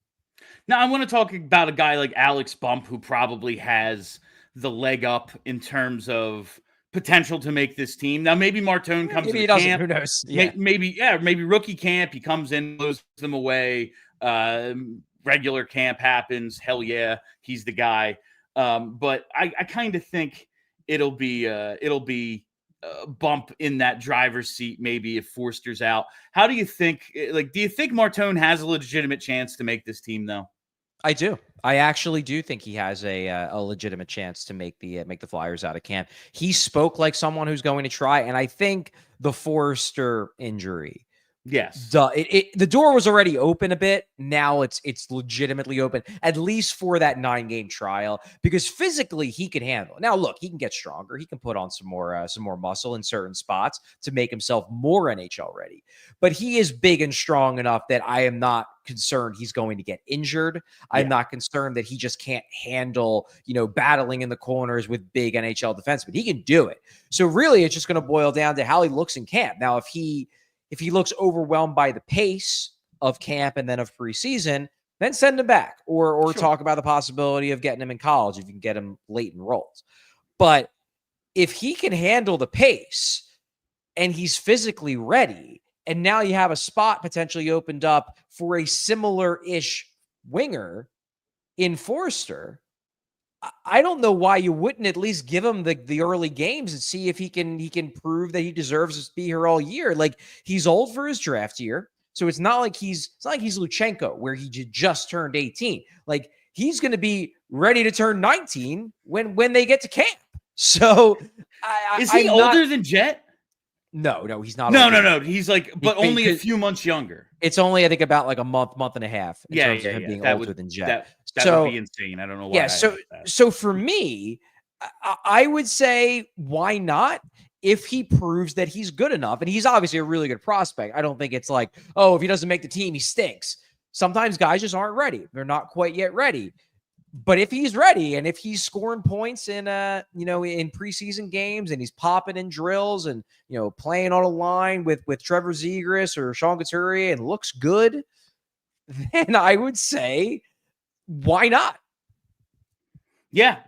[SPEAKER 1] Now, I want to talk about a guy like Alex Bump, who probably has the leg up in terms of potential to make this team. Now, maybe Martone comes
[SPEAKER 2] Maybe
[SPEAKER 1] to
[SPEAKER 2] he doesn't.
[SPEAKER 1] camp.
[SPEAKER 2] Who knows?
[SPEAKER 1] Maybe rookie camp. He comes in, blows them away. Regular camp happens. Hell yeah, he's the guy. But I kind of think it'll be a bump in that driver's seat maybe if Foerster's out. How do you think? Do you think Martone has a legitimate chance to make this team though?
[SPEAKER 2] I do. I actually do think he has a legitimate chance to make the Flyers out of camp. He spoke like someone who's going to try, and I think the Foerster injury,
[SPEAKER 1] yes,
[SPEAKER 2] the door was already open a bit. Now it's legitimately open, at least for that 9-game trial, because physically he can handle it. Now, look, he can get stronger. He can put on some more muscle in certain spots to make himself more NHL ready. But he is big and strong enough that I am not concerned he's going to get injured. I'm not concerned that he just can't handle, battling in the corners with big NHL defensemen. He can do it. So really, it's just going to boil down to how he looks in camp. Now, if he looks overwhelmed by the pace of camp and then of preseason, then send him back or talk about the possibility of getting him in college if you can get him late in roles. But if he can handle the pace and he's physically ready, and now you have a spot potentially opened up for a similar-ish winger in Foerster, I don't know why you wouldn't at least give him the early games and see if he can prove that he deserves to be here all year. Like, he's old for his draft year, so it's not like he's Luchenko where he just turned 18. Like, he's going to be ready to turn 19 when they get to camp. So
[SPEAKER 1] is he older than Jet?
[SPEAKER 2] No, he's not.
[SPEAKER 1] No. He's only a few months younger.
[SPEAKER 2] It's only, I think, about like a month and a half in terms of him being older than Jet.
[SPEAKER 1] That would be insane. I don't know why.
[SPEAKER 2] Yeah, so for me, I would say, why not? If he proves that he's good enough, and he's obviously a really good prospect. I don't think it's like, oh, if he doesn't make the team, he stinks. Sometimes guys just aren't ready. They're not quite yet ready. But if he's ready and if he's scoring points in in preseason games and he's popping in drills and playing on a line with Trevor Zegras or Sean Couturier and looks good, then I would say, why not?
[SPEAKER 1] Yeah,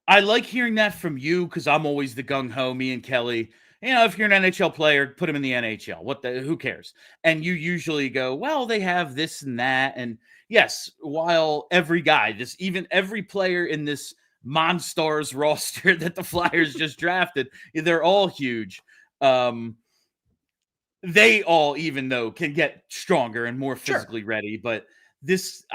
[SPEAKER 1] I like hearing that from you because I'm always the gung ho. Me and Kelly, if you're an NHL player, put him in the NHL. Who cares? And you usually go, well, they have this and that, and yes, while every guy, even every player in this Monstars roster that the Flyers just drafted, they're all huge. They all, even though, can get stronger and more physically ready. But this,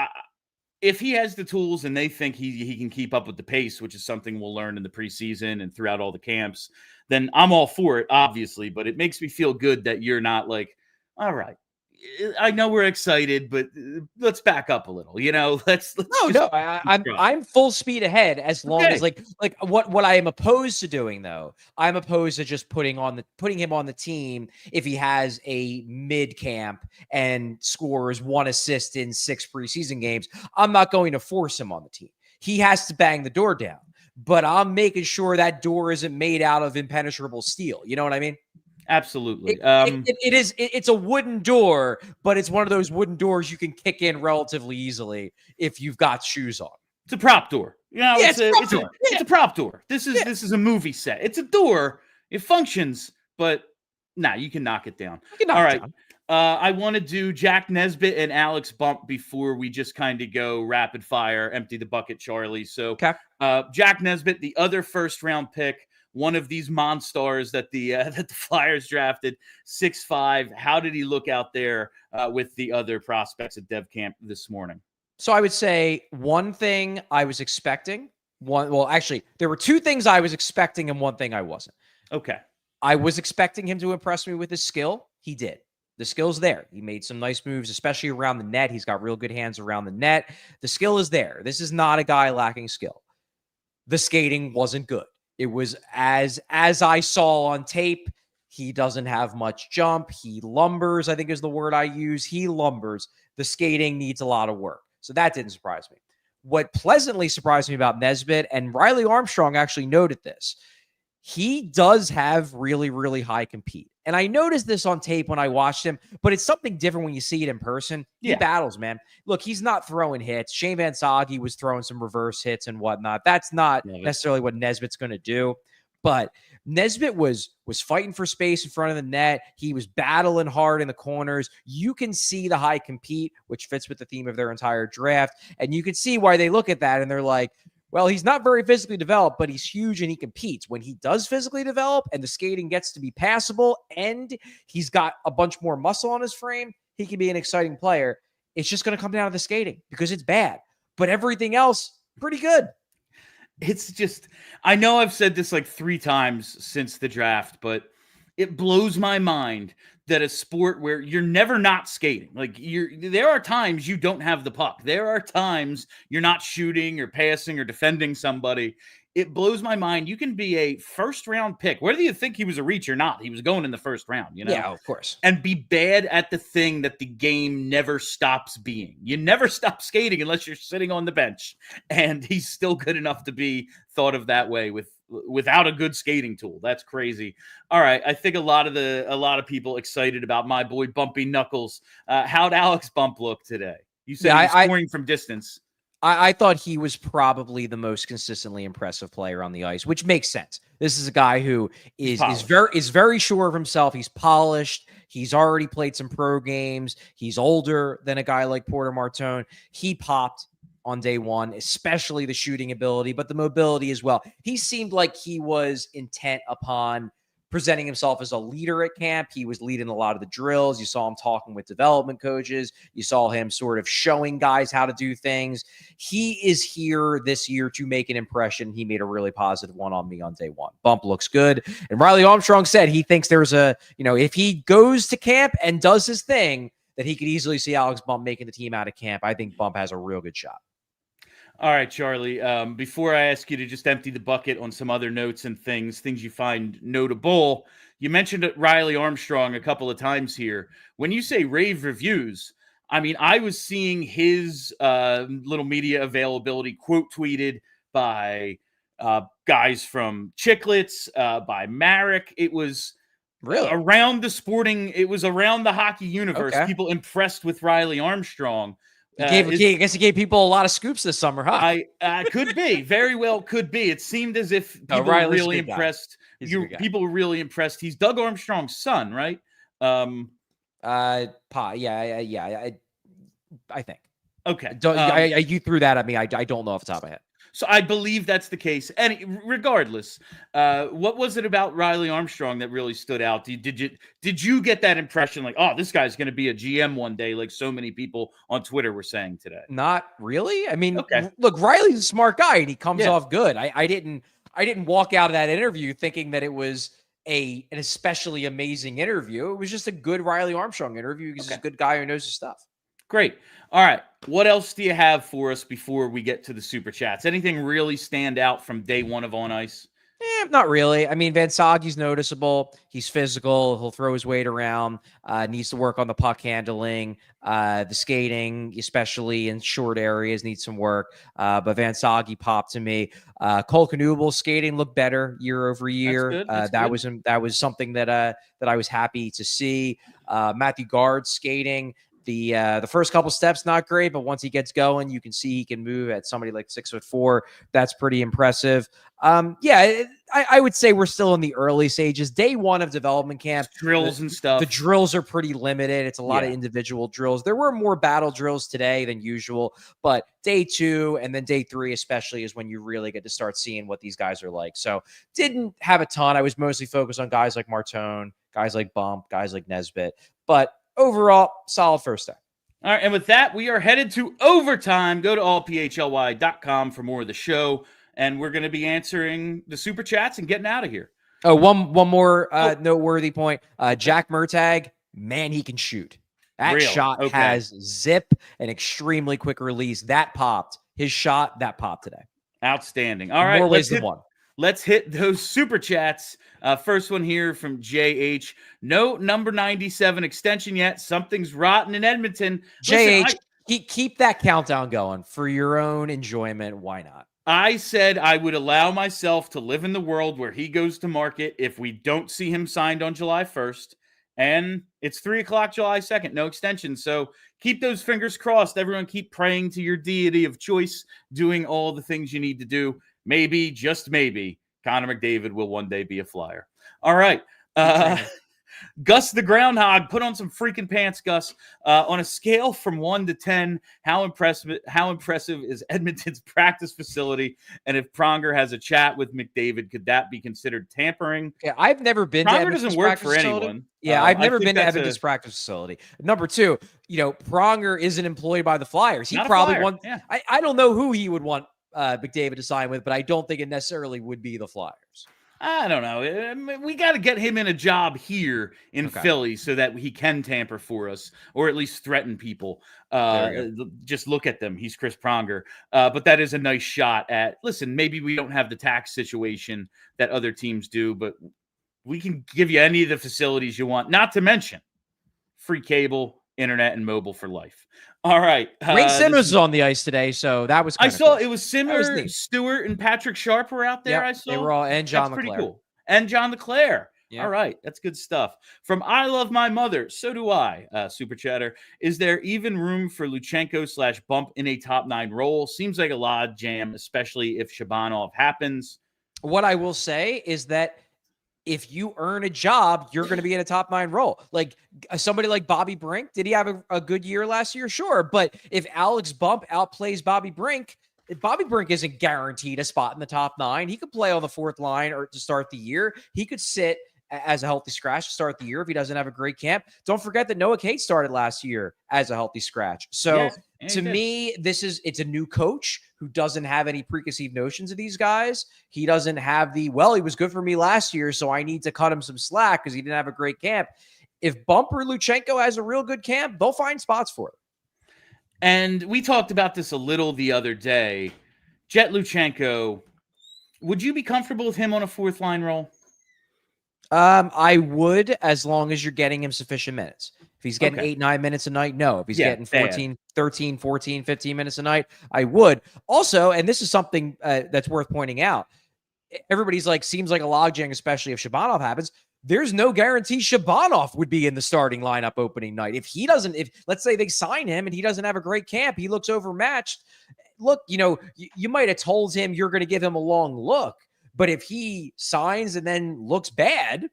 [SPEAKER 1] if he has the tools and they think he can keep up with the pace, which is something we'll learn in the preseason and throughout all the camps, then I'm all for it, obviously. But it makes me feel good that you're not like, all right, I know we're excited, but let's back up a little.
[SPEAKER 2] I'm full speed ahead as long as like what I am opposed to doing though. I'm opposed to just putting him on the team if he has a mid camp and scores 1 assist in 6 preseason games. I'm not going to force him on the team. He has to bang the door down, but I'm making sure that door isn't made out of impenetrable steel. You know what I mean?
[SPEAKER 1] Absolutely.
[SPEAKER 2] It's a wooden door, but it's one of those wooden doors you can kick in relatively easily if you've got shoes on.
[SPEAKER 1] It's a prop door. It's a prop door. This is a movie set. It's a door. It functions, but you can knock it down. All right. I want to do Jack Nesbitt and Alex Bump before we just kind of go rapid fire, empty the bucket, Charlie. So Jack Nesbitt, the other first round pick, one of these monsters that the Flyers drafted, 6'5". How did he look out there with the other prospects at Dev Camp this morning?
[SPEAKER 2] So I would say one thing I was expecting. Actually, there were 2 things I was expecting and 1 thing I wasn't.
[SPEAKER 1] Okay.
[SPEAKER 2] I was expecting him to impress me with his skill. He did. The skill's there. He made some nice moves, especially around the net. He's got real good hands around the net. The skill is there. This is not a guy lacking skill. The skating wasn't good. It was as I saw on tape, he doesn't have much jump. He lumbers, I think is the word I use. He lumbers. The skating needs a lot of work. So that didn't surprise me. What pleasantly surprised me about Nesbitt, and Riley Armstrong actually noted this, he does have really, really high compete. And I noticed this on tape when I watched him, but it's something different when you see it in person. He battles, man. Look, he's not throwing hits. Shane Van Sage was throwing some reverse hits and whatnot. That's not necessarily what Nesbitt's going to do. but Nesbitt was fighting for space in front of the net. He was battling hard in the corners. You can see the high compete, which fits with the theme of their entire draft. And you can see why they look at that and they're like, well, he's not very physically developed, but he's huge and he competes. When he does physically develop and the skating gets to be passable and he's got a bunch more muscle on his frame, he can be an exciting player. It's just going to come down to the skating because it's bad. But everything else, pretty good.
[SPEAKER 1] It's just, I know I've said this like 3 times since the draft, but it blows my mind that a sport where you're never not skating, like there are times you don't have the puck. There are times you're not shooting or passing or defending somebody. It blows my mind. You can be a first round pick, whether you think he was a reach or not. He was going in the first round, you know?
[SPEAKER 2] Yeah, of course.
[SPEAKER 1] And be bad at the thing that the game never stops being. You never stop skating unless you're sitting on the bench. And he's still good enough to be thought of that way without a good skating tool. That's crazy. All right, I think a lot of people excited about my boy Bumpy Knuckles. How'd Alex Bump look today? You said he's scoring from distance.
[SPEAKER 2] I thought he was probably the most consistently impressive player on the ice, which makes sense. This is a guy who is very sure of himself. He's polished. He's already played some pro games. He's older than a guy like Porter Martone. He popped on day one, especially the shooting ability, but the mobility as well. He seemed like he was intent upon presenting himself as a leader at camp. He was leading a lot of the drills. You saw him talking with development coaches. You saw him sort of showing guys how to do things. He is here this year to make an impression. He made a really positive one on me on day one. Bump looks good. And Riley Armstrong said he thinks there's if he goes to camp and does his thing, that he could easily see Alex Bump making the team out of camp. I think Bump has a real good shot.
[SPEAKER 1] All right, Charlie, before I ask you to just empty the bucket on some other notes and things you find notable, you mentioned Riley Armstrong a couple of times here. When you say rave reviews, I mean, I was seeing his little media availability quote tweeted by guys from Chicklets, by Marek. It was
[SPEAKER 2] really
[SPEAKER 1] around the hockey universe. Okay. People impressed with Riley Armstrong.
[SPEAKER 2] I guess he gave people a lot of scoops this summer, huh?
[SPEAKER 1] Could be. Very well could be. It seemed as if people were really impressed. People were really impressed. He's Doug Armstrong's son, right?
[SPEAKER 2] I think.
[SPEAKER 1] Okay.
[SPEAKER 2] You threw that at me. I don't know off the top of my head.
[SPEAKER 1] So I believe that's the case. And regardless, what was it about Riley Armstrong that really stood out? Did you get that impression like, oh, this guy's going to be a GM one day, like so many people on Twitter were saying today?
[SPEAKER 2] Not really. I mean, Look, Riley's a smart guy and he comes off good. I didn't walk out of that interview thinking that it was an especially amazing interview. It was just a good Riley Armstrong interview because he's a good guy who knows his stuff.
[SPEAKER 1] Great. All right. What else do you have for us before we get to the super chats? Anything really stand out from day one of On Ice?
[SPEAKER 2] Not really. I mean, Van Sagi's noticeable. He's physical. He'll throw his weight around. Needs to work on the puck handling. The skating, especially in short areas, needs some work. But Van Sagi popped to me. Cole Knubel's skating looked better year over year. That was something that I was happy to see. Matthew Guard's skating. The first couple steps, not great, but once he gets going, you can see he can move at somebody like 6'4". That's pretty impressive. I would say we're still in the early stages. Day one of development camp.
[SPEAKER 1] Drills and stuff.
[SPEAKER 2] The drills are pretty limited. It's a lot of individual drills. There were more battle drills today than usual, but day 2 and then day 3 especially is when you really get to start seeing what these guys are like. So didn't have a ton. I was mostly focused on guys like Martone, guys like Bump, guys like Nesbitt, but overall, solid first day.
[SPEAKER 1] All right, and with that, we are headed to overtime. Go to allphly.com for more of the show, and we're going to be answering the super chats and getting out of here.
[SPEAKER 2] Oh, one more noteworthy point. Jack Murtagh, man, he can shoot. That shot has zip and extremely quick release. That popped. His shot, that popped today.
[SPEAKER 1] Outstanding. All right,
[SPEAKER 2] more ways than one.
[SPEAKER 1] Let's hit those super chats. First one here from JH. No number 97 extension yet. Something's rotten in Edmonton.
[SPEAKER 2] JH, keep that countdown going for your own enjoyment. Why not?
[SPEAKER 1] I said I would allow myself to live in the world where he goes to market if we don't see him signed on July 1st. And it's 3 o'clock July 2nd. No extension. So keep those fingers crossed. Everyone keep praying to your deity of choice, doing all the things you need to do. Maybe, just maybe, Connor McDavid will one day be a Flyer. All right. Gus the Groundhog, put on some freaking pants, Gus. On a scale from 1 to 10, how impressive is Edmonton's practice facility? And if Pronger has a chat with McDavid, could that be considered tampering?
[SPEAKER 2] Yeah, I've never been to
[SPEAKER 1] Pronger doesn't work for
[SPEAKER 2] facility.
[SPEAKER 1] anyone.
[SPEAKER 2] Yeah, I've never been to Edmonton's practice facility. Number two, Pronger isn't employed by the Flyers. He probably won. Yeah. I don't know who he would want McDavid to sign with, but I don't think it necessarily would be the Flyers.
[SPEAKER 1] I don't know. We got to get him in a job here in Philly so that he can tamper for us, or at least threaten people. Just look at them. He's Chris Pronger. But that is a nice shot at, listen, maybe we don't have the tax situation that other teams do, but we can give you any of the facilities you want, not to mention free cable, internet, and mobile for life. All right.
[SPEAKER 2] Wayne Simmons was on the ice today, so that was
[SPEAKER 1] I saw
[SPEAKER 2] cool.
[SPEAKER 1] It was Simmer, Stewart, and Patrick Sharp were out there.
[SPEAKER 2] Yep,
[SPEAKER 1] I saw
[SPEAKER 2] they were all, and John
[SPEAKER 1] That's
[SPEAKER 2] LeClaire.
[SPEAKER 1] Pretty cool. And John LeClaire.
[SPEAKER 2] Yep.
[SPEAKER 1] All right. That's good stuff. From I Love My Mother, so do I, Super Chatter. Is there even room for Luchenko / Bump in a top 9 role? Seems like a log jam, especially if Shabanov happens.
[SPEAKER 2] What I will say is that if you earn a job, you're going to be in a top 9 role. Like somebody like Bobby Brink, did he have a good year last year? Sure. But if Alex Bump outplays Bobby Brink isn't guaranteed a spot in the top 9. He could play on the 4th line or to start the year. He could sit as a healthy scratch to start the year if he doesn't have a great camp. Don't forget that Noah Cates started last year as a healthy scratch. So to me, it's a new coach who doesn't have any preconceived notions of these guys. He doesn't have he was good for me last year, so I need to cut him some slack because he didn't have a great camp. If Bumper Luchenko has a real good camp, they'll find spots for it.
[SPEAKER 1] And we talked about this a little the other day. Jet Luchenko, would you be comfortable with him on a 4th line role?
[SPEAKER 2] I would, as long as you're getting him sufficient minutes. If he's getting 8-9 minutes a night, no. If he's getting 13, 14, 15 minutes a night, I would. Also, and this is something that's worth pointing out, everybody's like, seems like a logjam, especially if Shabanov happens. There's no guarantee Shabanov would be in the starting lineup opening night. If let's say they sign him and he doesn't have a great camp, he looks overmatched. Look, you might have told him you're going to give him a long look. But if he signs and then looks bad,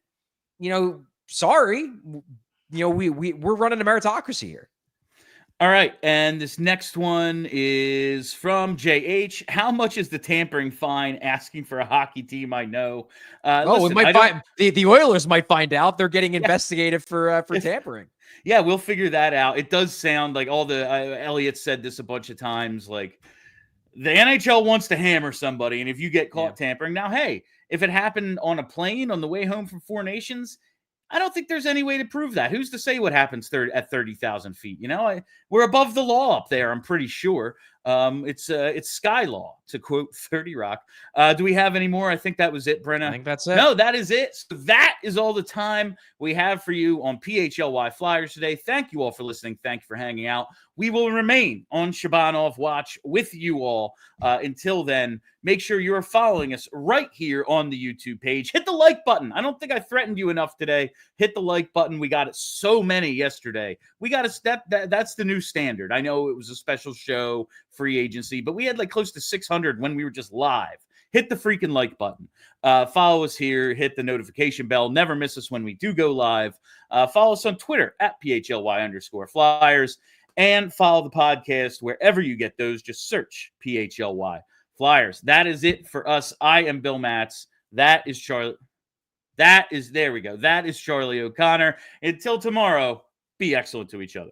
[SPEAKER 2] sorry, we're running a meritocracy here.
[SPEAKER 1] All right, and this next one is from JH. How much is the tampering fine? Asking for a hockey team, I know.
[SPEAKER 2] The Oilers might find out. They're getting investigated for tampering.
[SPEAKER 1] Yeah, we'll figure that out. It does sound like all the Elliot said this a bunch of times, like the NHL wants to hammer somebody, and if you get caught tampering, now, hey, if it happened on a plane on the way home from Four Nations, I don't think there's any way to prove that. Who's to say what happens at 30,000 feet? We're above the law up there, I'm pretty sure. It's sky law, to quote 30 Rock. Do we have any more? I think that was it, Brenna.
[SPEAKER 2] I think that's it.
[SPEAKER 1] No, that is it. So that is all the time we have for you on PHLY Flyers today. Thank you all for listening. Thank you for hanging out. We will remain on Shabanov Watch with you all. Until then, make sure you are following us right here on the YouTube page. Hit the like button. I don't think I threatened you enough today. Hit the like button. We got it so many yesterday. We got that's the new standard. I know it was a special show, free agency, but we had like close to 600 when we were just live. Hit the freaking like button. Follow us here. Hit the notification bell. Never miss us when we do go live. Follow us on Twitter at PHLY_Flyers. And follow the podcast wherever you get those. Just search PHLY Flyers. That is it for us. I am Bill Matz. There we go. That is Charlie O'Connor. Until tomorrow, be excellent to each other.